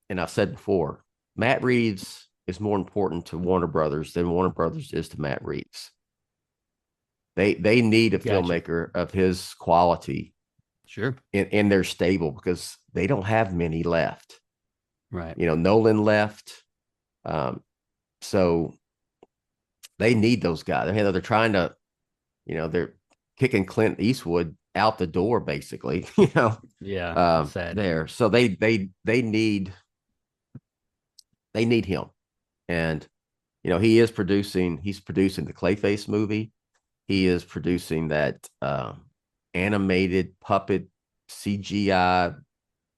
and I've said before, Matt Reeves is more important to Warner Brothers than Warner Brothers is to Matt Reeves. They need a filmmaker of his quality, sure, in their stable, because they don't have many left. Right. Nolan left, so they need those guys. They're trying to, they're kicking Clint Eastwood out the door, basically. Yeah, sad. There. So they need him, and he's producing the Clayface movie. He is producing that animated puppet CGI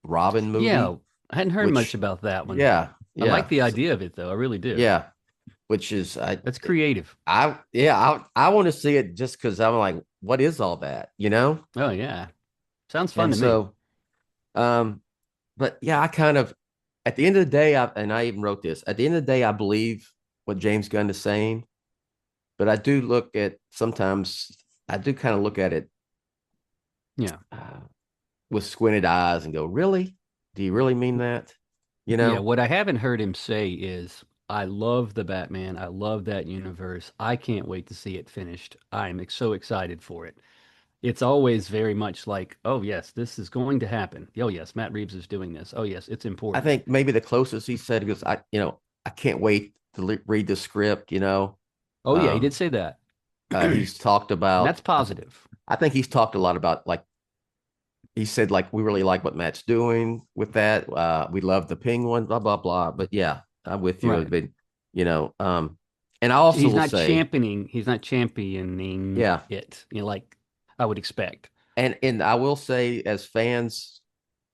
Robin movie. Yeah, I hadn't heard much about that one. Yeah, I like the idea of it, though. I really do. Yeah, which is that's creative. I want to see it just because I'm like, what is all that? Oh yeah, sounds fun to me. But yeah, I kind of, at the end of the day, I even wrote this. At the end of the day, I believe what James Gunn is saying, but I do sometimes I do kind of look at it, with squinted eyes and go, really? Do you really mean that? Yeah, what I haven't heard him say is, I love the Batman. I love that universe. I can't wait to see it finished. I'm so excited for it. It's always very much like, oh, yes, this is going to happen. Oh, yes, Matt Reeves is doing this. Oh, yes, it's important. I think maybe the closest he said was, I can't wait to read the script, Oh, yeah, he did say that. He's talked about... And that's positive. I think he's talked a lot about, like, he said, like, we really like what Matt's doing with that. We love the Penguin, blah, blah, blah. But yeah, I'm with you. Right. But, and I also he's not championing it, like I would expect. And I will say, as fans,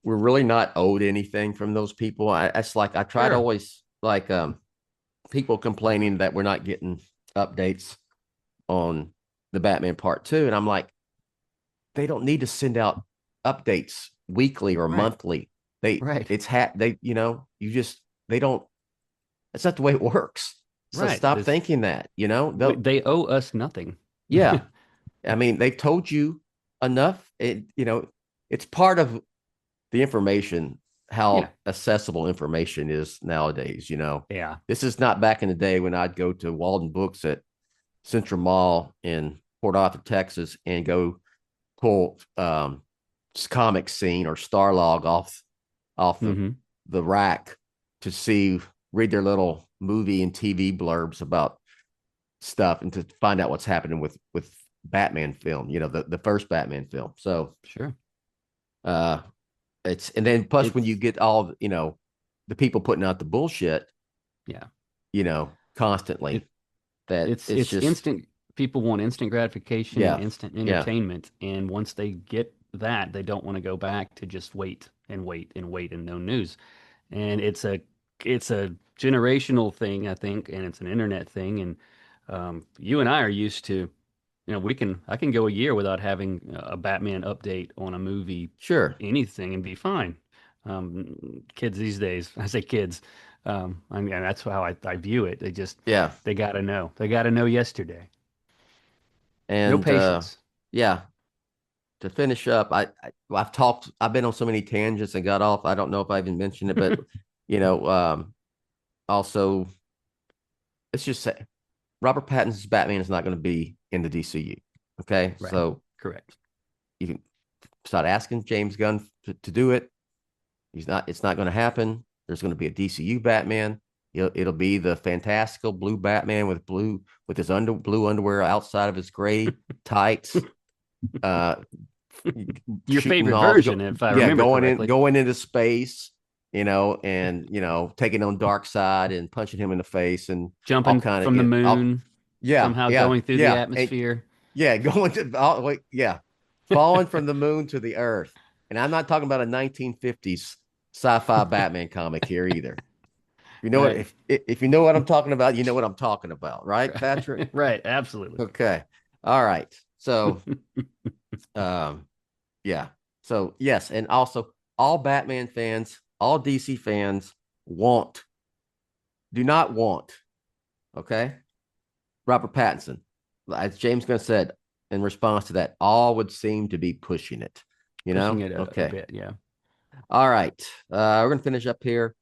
we're really not owed anything from those people. It's like, I try to always, like, people complaining that we're not getting updates on the Batman Part 2. And I'm like, they don't need to send out updates weekly or monthly. They don't, that's not the way it works. So stop thinking that, they owe us nothing. Yeah. I mean, they've told you enough. It's part of the information, how accessible information is nowadays, Yeah. This is not back in the day when I'd go to Walden Books at Central Mall in Port Arthur, Texas, and go pull comic scene or Starlog off the rack to read their little movie and TV blurbs about stuff, and to find out what's happening with Batman film, the first Batman film. So sure. And then plus when you get all, the people putting out the bullshit, constantly, it's just instant. People want instant gratification, and instant entertainment. And once they get that, they don't want to go back to just wait and no news. And it's a generational thing, I think, and it's an internet thing. And you and I are used to, I can go a year without having a Batman update on a movie, anything, and be fine. Kids these days, I say kids, that's how I view it. They got to know. They got to know yesterday. And no patience. To finish up, I've been on so many tangents and got off. I don't know if I even mentioned it, but also, let's just say Robert Pattinson's Batman is not going to be in the DCU. Okay. Right. So correct. You can start asking James Gunn to do it. It's not going to happen. There's going to be a DCU Batman. It'll be the fantastical blue Batman with his blue underwear outside of his gray tights. Your favorite version, if I remember correctly. Going into space, and taking on Darkseid and punching him in the face and jumping from the moon. Somehow going through the atmosphere. Falling from the moon to the earth. And I'm not talking about a 1950s sci-fi Batman comic here either. You know Right. what? If you know what I'm talking about, you know what I'm talking about, right, Patrick? Right. Absolutely. Okay. All right. So, yeah. So yes, and also all Batman fans, all DC fans do not want, okay, Robert Pattinson. As James Gunn said in response to that, all would seem to be pushing it. Pushing it Okay. a bit, yeah. All right. We're gonna finish up here.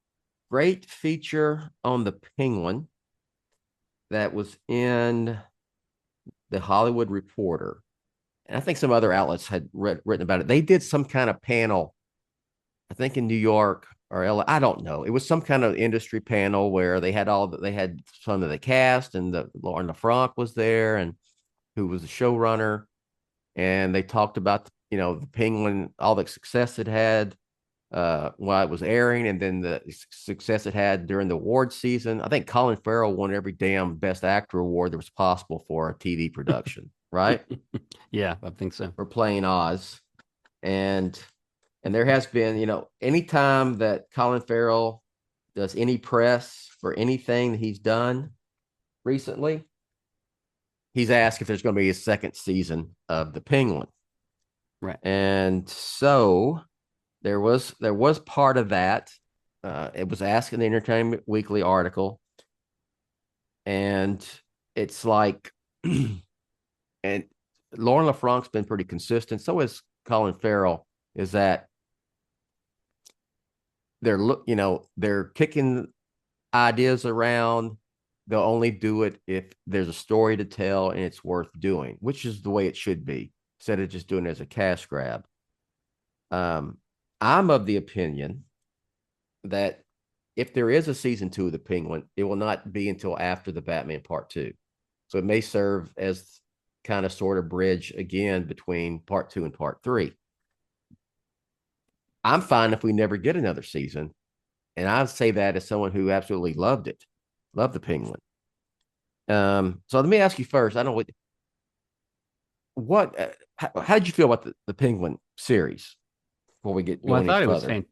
Great feature on the Penguin that was in the Hollywood Reporter. And I think some other outlets had written about it. They did some kind of panel, I think in New York or LA. I don't know. It was some kind of industry panel where they had some of the cast, and Lauren LaFranc was there, and who was the showrunner. And they talked about, the Penguin, all the success it had while it was airing, and then the success it had during the award season. I think Colin Farrell won every damn Best Actor award that was possible for a TV production, right? Yeah, I think so. For playing Oz. And there has been, anytime that Colin Farrell does any press for anything that he's done recently, he's asked if there's going to be a second season of The Penguin. Right. And so there was part of that. It was asked in the Entertainment Weekly article. And it's like, and Lauren LaFranc's been pretty consistent. So is Colin Farrell, is that they're kicking ideas around. They'll only do it if there's a story to tell and it's worth doing, which is the way it should be, instead of just doing it as a cash grab. I'm of the opinion that if there is a season 2 of The Penguin, it will not be until after the Batman Part 2. So it may serve as kind of sort of bridge again between Part 2 and Part 3. I'm fine if we never get another season. And I say that as someone who absolutely loved The Penguin. So let me ask you first. I don't know how did you feel about the Penguin series before we get going I thought any it was further?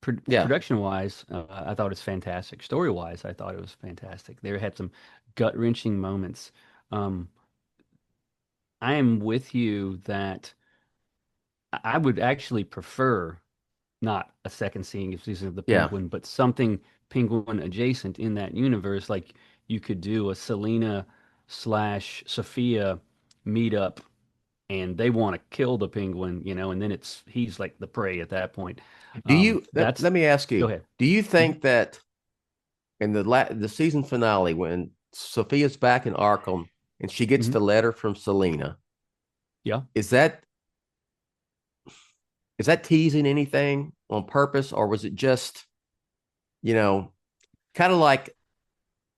production wise, I thought it was fantastic. Story wise, I thought it was fantastic. They had some gut wrenching moments. I am with you that I would actually prefer not a second season of the Yeah. Penguin, but something Penguin adjacent in that universe. Like you could do a Selena / Sophia meetup, and they want to kill the Penguin, and then he's like the prey at that point. Let me ask you, Go ahead. do you think that in the season finale, when Sophia's back in Arkham and she gets the letter from Selena, Yeah. is that teasing anything on purpose, or was it just, kind of like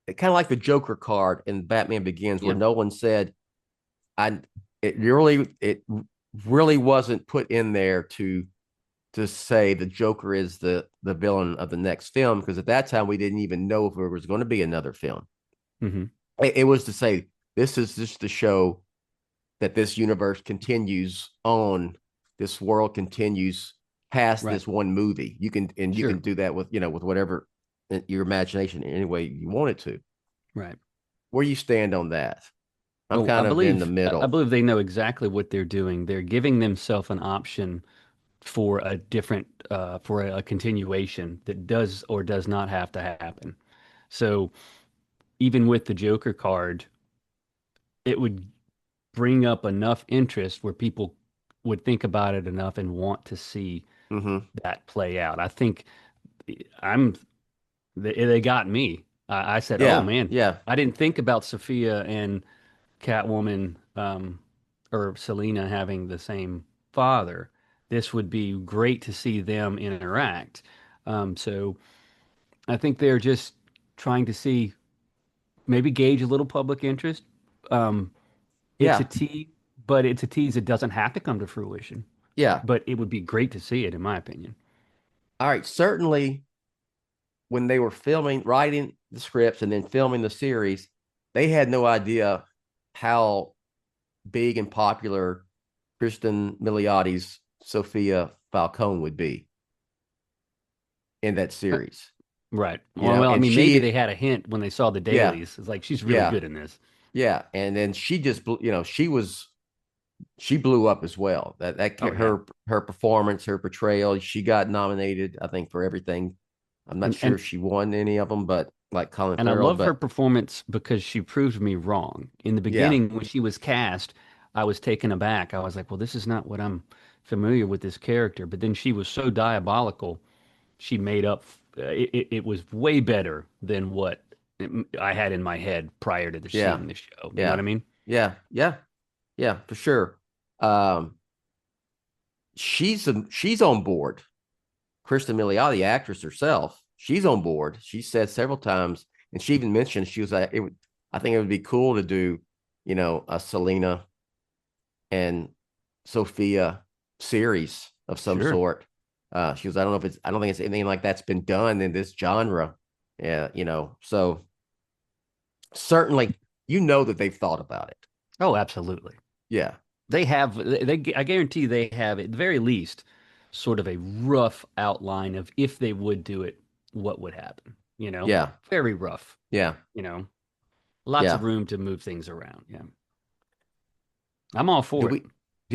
the Joker card in Batman Begins, where Nolan said, it really wasn't put in there to say the Joker is the villain of the next film, because at that time we didn't even know if there was going to be another film. Mm-hmm. It was to say, this is just to show that this universe continues on, this world continues past this one movie. You can do that with whatever your imagination in any way you want it to. Right. Where you stand on that? I'm kind of in the middle. I believe they know exactly what they're doing. They're giving themselves an option for a different for a continuation that does or does not have to happen. So even with the Joker card, it would bring up enough interest where people would think about it enough and want to see that play out. I think they got me. I said, oh man, I didn't think about Sophia and Catwoman or Selena having the same father. This would be great to see them interact. So I think they're just trying to see, maybe gauge a little public interest. It's a tease, but it's a tease that doesn't have to come to fruition. Yeah. But it would be great to see it, in my opinion. All right. Certainly, when they were writing the scripts and then filming the series, they had no idea how big and popular Kristen Miliotti's Sophia Falcone would be in that series. Right. You know, Well, I and mean, she, maybe they had a hint when they saw the yeah, dailies. It's like, she's really yeah, good in this. yeah. And then she just, you know, she blew up as well. Oh, yeah. Her performance, her portrayal, she got nominated, I think, for everything. I'm not And, sure and, if she won any of them, but like Colin and I Farrell, love her but performance because she proved me wrong. In the yeah, beginning, when she was cast, I was taken aback. I was like, well, this is not what I'm familiar with this character. But then she was so diabolical, she made up. It was way better than what I had in my head prior to yeah, seeing the show. You know what yeah, I mean? yeah, yeah, yeah, for sure. Um, she's on board. Kristen Milioti, the actress herself, she's on board. She said several times, and she even mentioned she was like, I think it would be cool to do, you know, a Selena and Sophia series of some Sure. sort. She was, I don't think it's anything like that's been done in this genre. Yeah, you know, so certainly, you know that they've thought about it. Oh, absolutely. Yeah, They have, I guarantee they have at the very least sort of a rough outline of if they would do it, what would happen, yeah, very rough, yeah, you know, lots of yeah. room to move things around. Yeah. I'm all Do for it.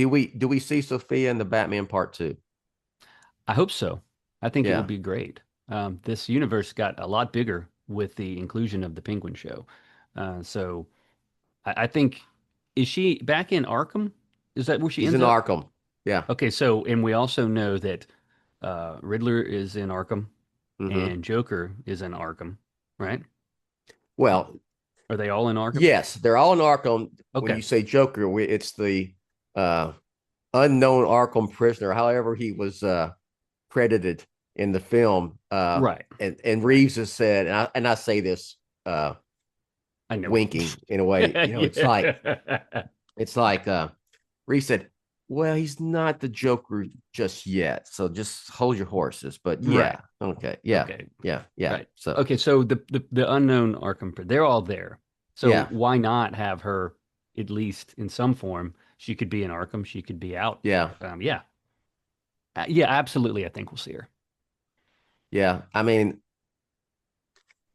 we do we see Sophia in the Batman Part Two? I hope so. I think it will Yeah. be great. This universe got a lot bigger with the inclusion of the Penguin show. So I think, is she back in Arkham? Is that where she She's ends in up? Arkham. Yeah. Okay, so, and we also know that Riddler is in Arkham Hmm. and Joker is in Arkham, right? Well, Are they all in Arkham? yes, they're all in Arkham. When Okay, you say Joker, it's the uh, unknown Arkham prisoner, however he was credited in the film. right, And right. Reeves has said, and I say this I know winking it. in a way, you know, Yeah. it's like Reeves said, well, he's not the Joker just yet, so just hold your horses. But Right. yeah, okay, yeah, Okay. yeah, yeah. Right. So Okay. So the unknown Arkham, they're all there. So yeah, why not have her at least in some form? She could be in Arkham. She could be out. yeah, Yeah. Yeah. Absolutely. I think we'll see her. yeah. I mean,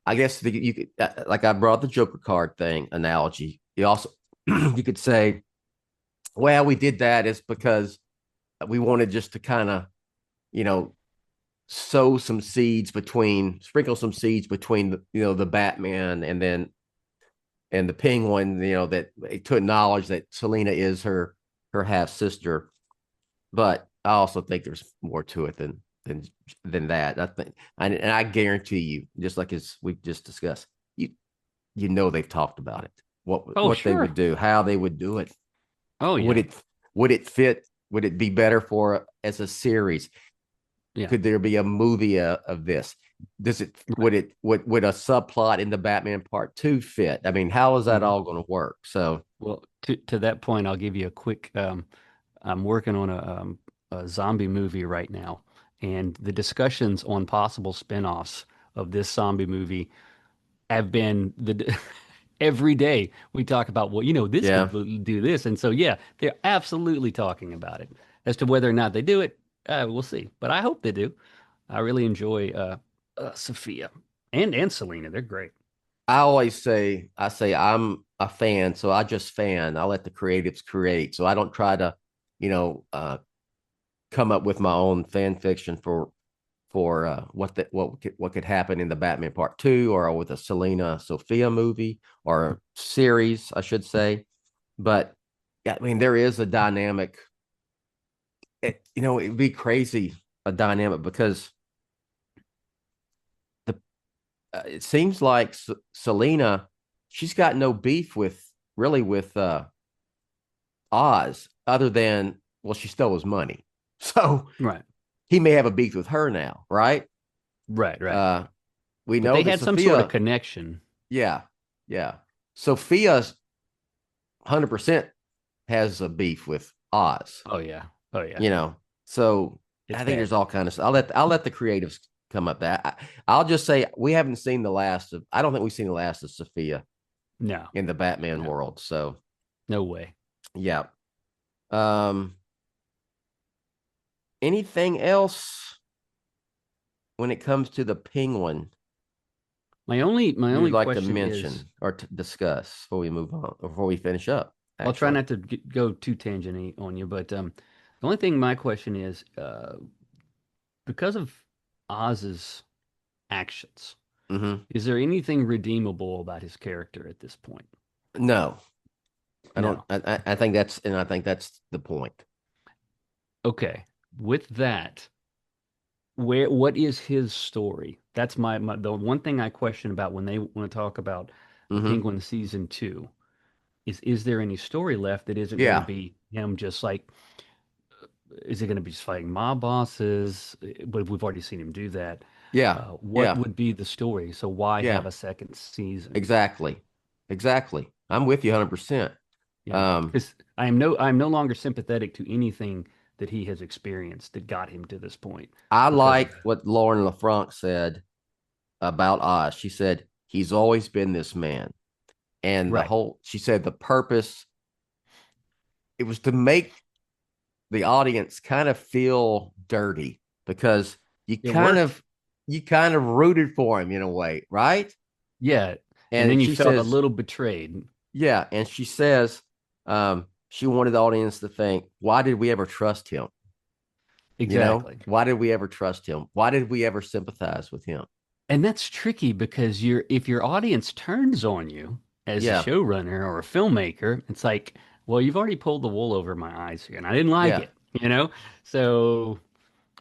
I guess you could, like I brought the Joker card thing analogy. You also you could say, well, we did that is because we wanted just to kind of, you know, sprinkle some seeds between the, you know, the Batman and the Penguin, you know, that to acknowledge that Selena is her half sister. But I also think there's more to it than that. I think, and I guarantee you, just like as we just discussed, you know they've talked about it. Oh, What they sure. would do, how they would do it. Oh, Would yeah. it fit? Would it be better for as a series? Yeah. Could there be a movie of this? Does it Right. would a subplot in the Batman Part Two fit? I mean, how is that Mhm. all going to work? So Well, to that point, I'll give you a quick. I'm working on a zombie movie right now, and the discussions on possible spin-offs of this zombie movie have been every day we talk about, well, this yeah, could do this. And so, yeah, they're absolutely talking about it. As to whether or not they do it, we'll see. But I hope they do. I really enjoy Sophia and Selena. They're great. I say I'm a fan, so I just fan. I let the creatives create, so I don't try to, you know, come up with my own fan fiction for what could happen in the Batman Part Two or with a Selena Sophia movie or series, I should say. But yeah, I mean, there is a dynamic. You know, it'd be crazy a dynamic because the it seems like Selena, she's got no beef with Oz other than, well, she stole his money, so Right, he may have a beef with her now, right? right, right. Uh, we But know they that had some sort of Sophia, connection. yeah, yeah, Sophia's 100% has a beef with Oz, Oh yeah. Oh yeah. you know. So It's I think bad. there's all kinds of. I'll let the creatives come up that. I'll just say we haven't seen the last of. I don't think we've seen the last of Sophia No, in the Batman no, world. So no way. yeah. Um. anything else when it comes to the Penguin My only you'd like to question mention is, or to discuss before we move on, or before we finish up? I'll try Actually. not to go too tangent on you, but the only thing my question is, because of Oz's actions, Mm-hmm. is there anything redeemable about his character at this point? No, I don't. No. I think that's the point. Okay. With that, what is his story? That's the one thing I question about when they want to talk about the Mm-hmm. Penguin season two is there any story left that isn't going to Yeah, be him just like, is it going to be just fighting mob bosses? But we've already seen him do that. yeah, What yeah, would be the story? So why yeah. have a second season? Exactly, exactly. I'm with you 100%. Yeah, because I'm no longer sympathetic to anything that he has experienced that got him to this point I because of like what Lauren LaFranc said about Oz. She said he's always been this man, and right. she said the purpose it was to make the audience kind of feel dirty because you It kind worked. of you kind of rooted for him in a way, right? Yeah, and then And you she felt a says, little betrayed. yeah, and she says, she wanted the audience to think, why did we ever trust him? Exactly. Why did we ever trust him? Why did we ever sympathize with him? And that's tricky because if your audience turns on you as a Yeah, showrunner or a filmmaker, it's like, well, you've already pulled the wool over my eyes here, and I didn't like yeah, it, you know? So,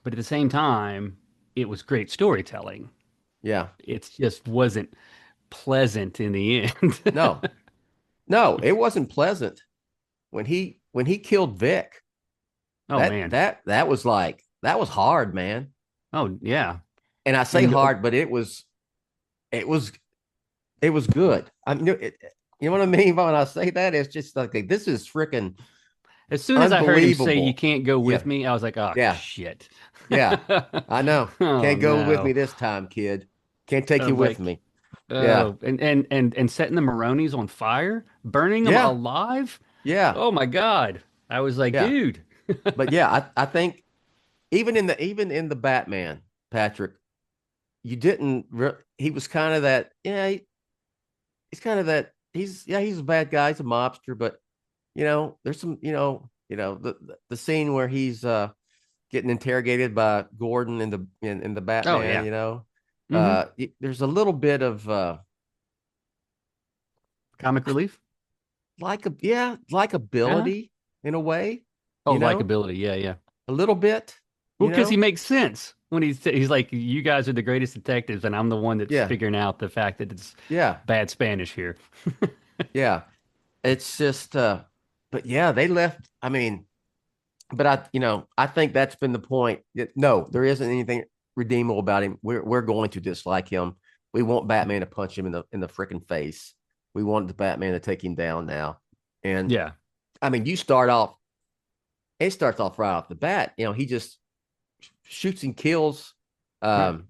but at the same time, it was great storytelling. yeah. It just wasn't pleasant in the end. No, no, it wasn't pleasant when he killed Vic. Oh man. That was like that was hard, man. Oh yeah. And I say And hard, but it was it was good. I mean, you know what I mean when I say that? It's just like this is freaking as soon as I heard him say you unbelievable. can't go Yeah, with me, I was like, oh yeah, shit. yeah. I know. Oh Can't go with me no. this time, kid. Can't take I you was with like, me. Yeah, oh, and setting the Maronis on fire, burning them yeah, alive. yeah, Oh my God. I was like, yeah. dude. But yeah, I think even in the Batman, Patrick, you didn't. He was kind of that. Yeah, he's kind of that. He's a bad guy. He's a mobster, but there's some. The scene where he's getting interrogated by Gordon in the Oh Batman. yeah. Hmm. There's a little bit of Comic relief. Yeah. likability in a way. Oh, likability. Yeah, yeah. A little bit. Well, You because he know, makes sense when he's like, you guys are the greatest detectives, and I'm the one that's yeah, figuring out the fact that it's yeah, bad Spanish here. yeah. It's just, but yeah, they left. I mean, but I think that's been the point. No, there isn't anything redeemable about him. We're going to dislike him. We want Batman to punch him in the freaking face. We want the Batman to take him down now. And Yeah. I mean, you start off. It starts off right off the bat. He just shoots and kills Right. um,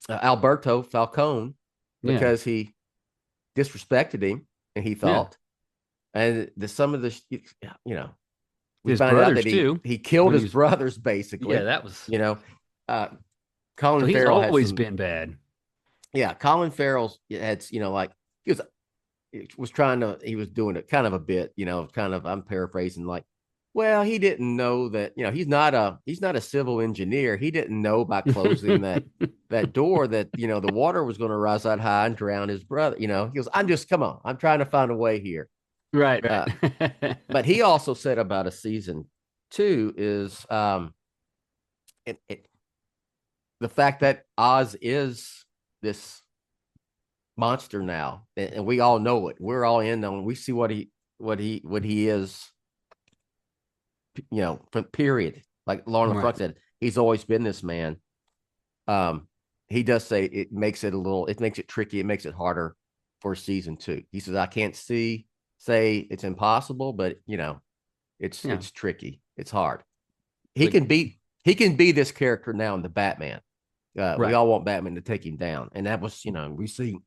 Alberto Falcone Yeah. because he disrespected him, and he Yeah. thought, and some of the, we His found out that brothers he too. he killed When his he's brothers Yeah, basically. that was You know, uh, so Colin he's Farrell had always some, been bad. yeah. Colin Farrell had, like he was trying to, he was doing it kind of a bit, kind of, I'm paraphrasing, like, well, he didn't know that, he's not a civil engineer. He didn't know by closing that door that, the water was going to rise that high and drown his brother. He goes, come on, I'm trying to find a way here. Right, Uh, right. but he also said about a season two is the fact that Oz is this monster now, and we all know it. We're all in on. We see what he is. From period. Like Lauren Right. LaFranc said, he's always been this man. He does say it makes it tricky. It makes it harder for season two. He says, I can't say it's impossible, but Yeah. it's tricky. It's hard. Like, He can be this character now in the Batman. We right. all want Batman to take him down, and that was we see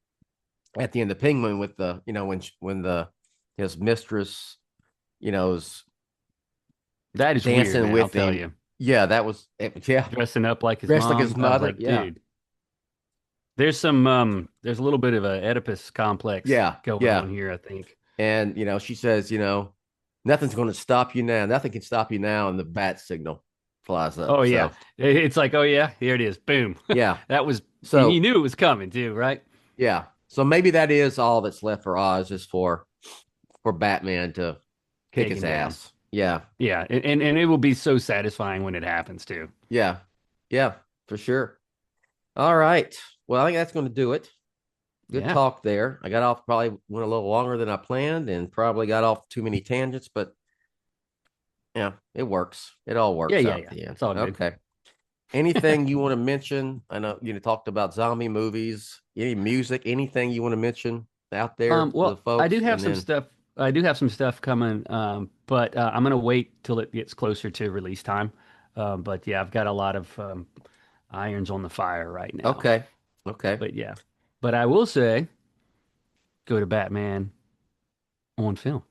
at the end of Penguin with the when his mistress is That is weird, dancing man. I'll with tell him. you. Yeah, that was yeah. dressing up like his Dressed mom. like his I was mother, like, yeah. dude, there's there's a little bit of a Oedipus complex going on here, I think. And she says, nothing's going to stop you now. Nothing can stop you now, and the bat signal flies up. Oh yeah, it's like, oh yeah, here it is, boom. Yeah, that was so you knew it was coming too, right? Yeah, so maybe that is all that's left for Oz, is for Batman to kick his ass. Yeah, and it will be so satisfying when it happens too. Yeah, for sure. All right, well, I think that's going to do it. Good talk there. I got off, probably went a little longer than I planned, and probably got off too many tangents, but yeah, it works. It all works. Yeah. It's all good. Okay. Anything you want to mention? I know you talked about zombie movies. Any music? Anything you want to mention out there? Well, the folks? I do have some stuff. I do have some stuff coming, but I'm gonna wait till it gets closer to release time. But yeah, I've got a lot of irons on the fire right now. Okay. But I will say, go to Batman on Film.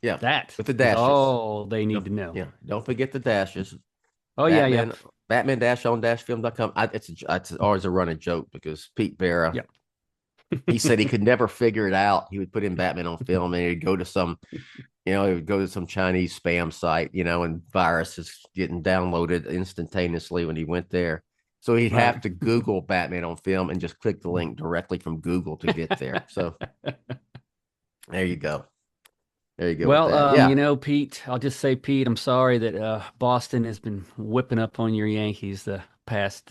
Yeah, that with the dashes. All they need to know. Yeah, don't forget the dashes. Oh Batman, Batman-on-film.com. It's always a running joke because Pete Vera, he said he could never figure it out. He would put in Batman on Film, and he'd go to some, he would go to some Chinese spam site, and viruses getting downloaded instantaneously when he went there. So he'd have to Google Batman on Film and just click the link directly from Google to get there. So there you go. There you go. Well, Pete, I'll just say, Pete, I'm sorry that Boston has been whipping up on your Yankees the past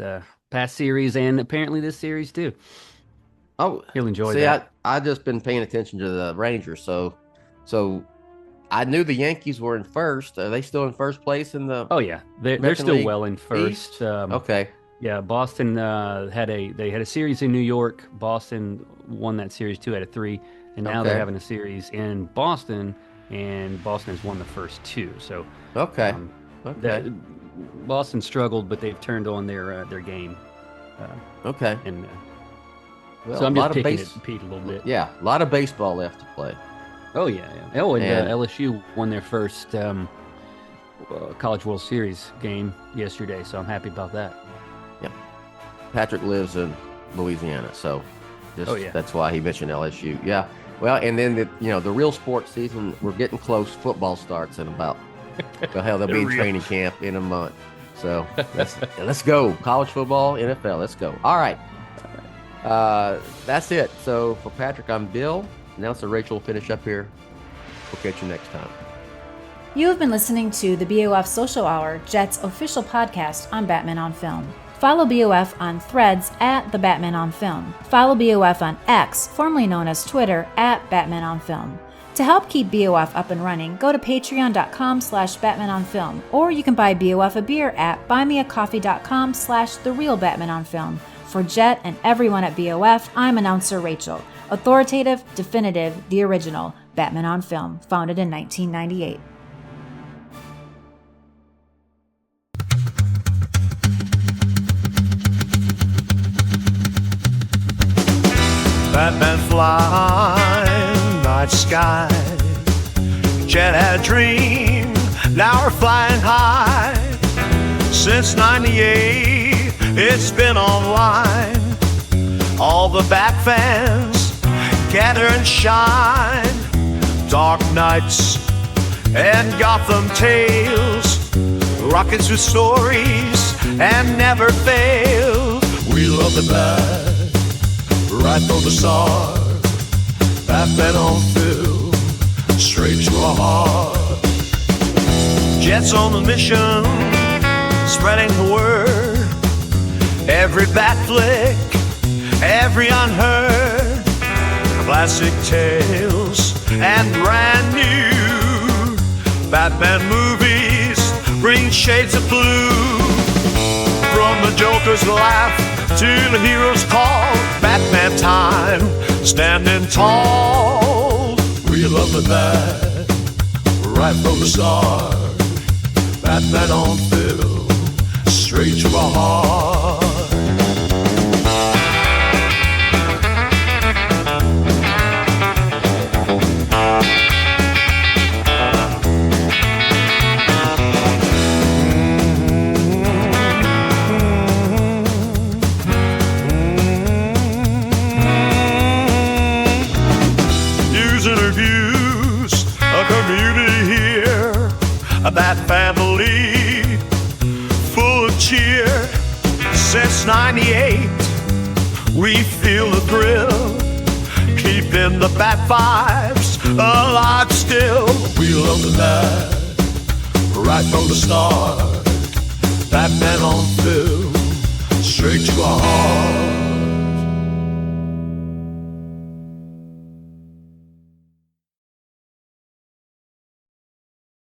series, and apparently this series too. Oh, he'll enjoy that. I just been paying attention to the Rangers, so I knew the Yankees were in first. Are they still in first place in the? Oh yeah, they're still League well in first. Okay. Yeah, Boston had a series in New York. Boston won that series 2 out of 3. And now they're having a series in Boston, and Boston has won the first 2. So Boston struggled, but they've turned on their game. And so I'm just picking at Pete a little bit. Yeah, a lot of baseball left to play. Oh yeah. Oh, and LSU won their first College World Series game yesterday, so I'm happy about that. Yeah, Patrick lives in Louisiana, so that's why he mentioned LSU. Yeah. Well, and then the real sports season, we're getting close. Football starts in about, they'll be in training camp in a month. So let's go. College football, NFL, let's go. All right. That's it. So for Patrick, I'm Bill. Announcer Rachel will finish up here. We'll catch you next time. You have been listening to the BOF Social Hour, Jett's official podcast on Batman on Film. Follow BOF on Threads at The Batman on Film. Follow BOF on X, formerly known as Twitter, at Batman on Film. To help keep BOF up and running, go to patreon.com/BatmanOnFilm, or you can buy BOF a beer at buymeacoffee.com/TheRealBatmanOnFilm. For Jett and everyone at BOF, I'm announcer Rachel. Authoritative, definitive, the original, Batman on Film, founded in 1998. Batman flying night sky. Jett had a dream, now we're flying high. Since 98, it's been online. All the Bat fans gather and shine. Dark nights and Gotham tales, rockets with stories and never fail. We love the Bat, right from the start. Batman on Film, straight to our heart. Jett's on the mission, spreading the word. Every Bat flick, every unheard, classic tales and brand new Batman movies bring shades of blue. From the Joker's laugh to the hero's call, Batman time, standing tall. We love the Bat, right from the start. Batman on Film, straight to our heart. that family full of cheer. Since '98, we feel the thrill, keeping the Bat Vibes alive still. We love the night, right from the start. Batman on film, straight to our heart.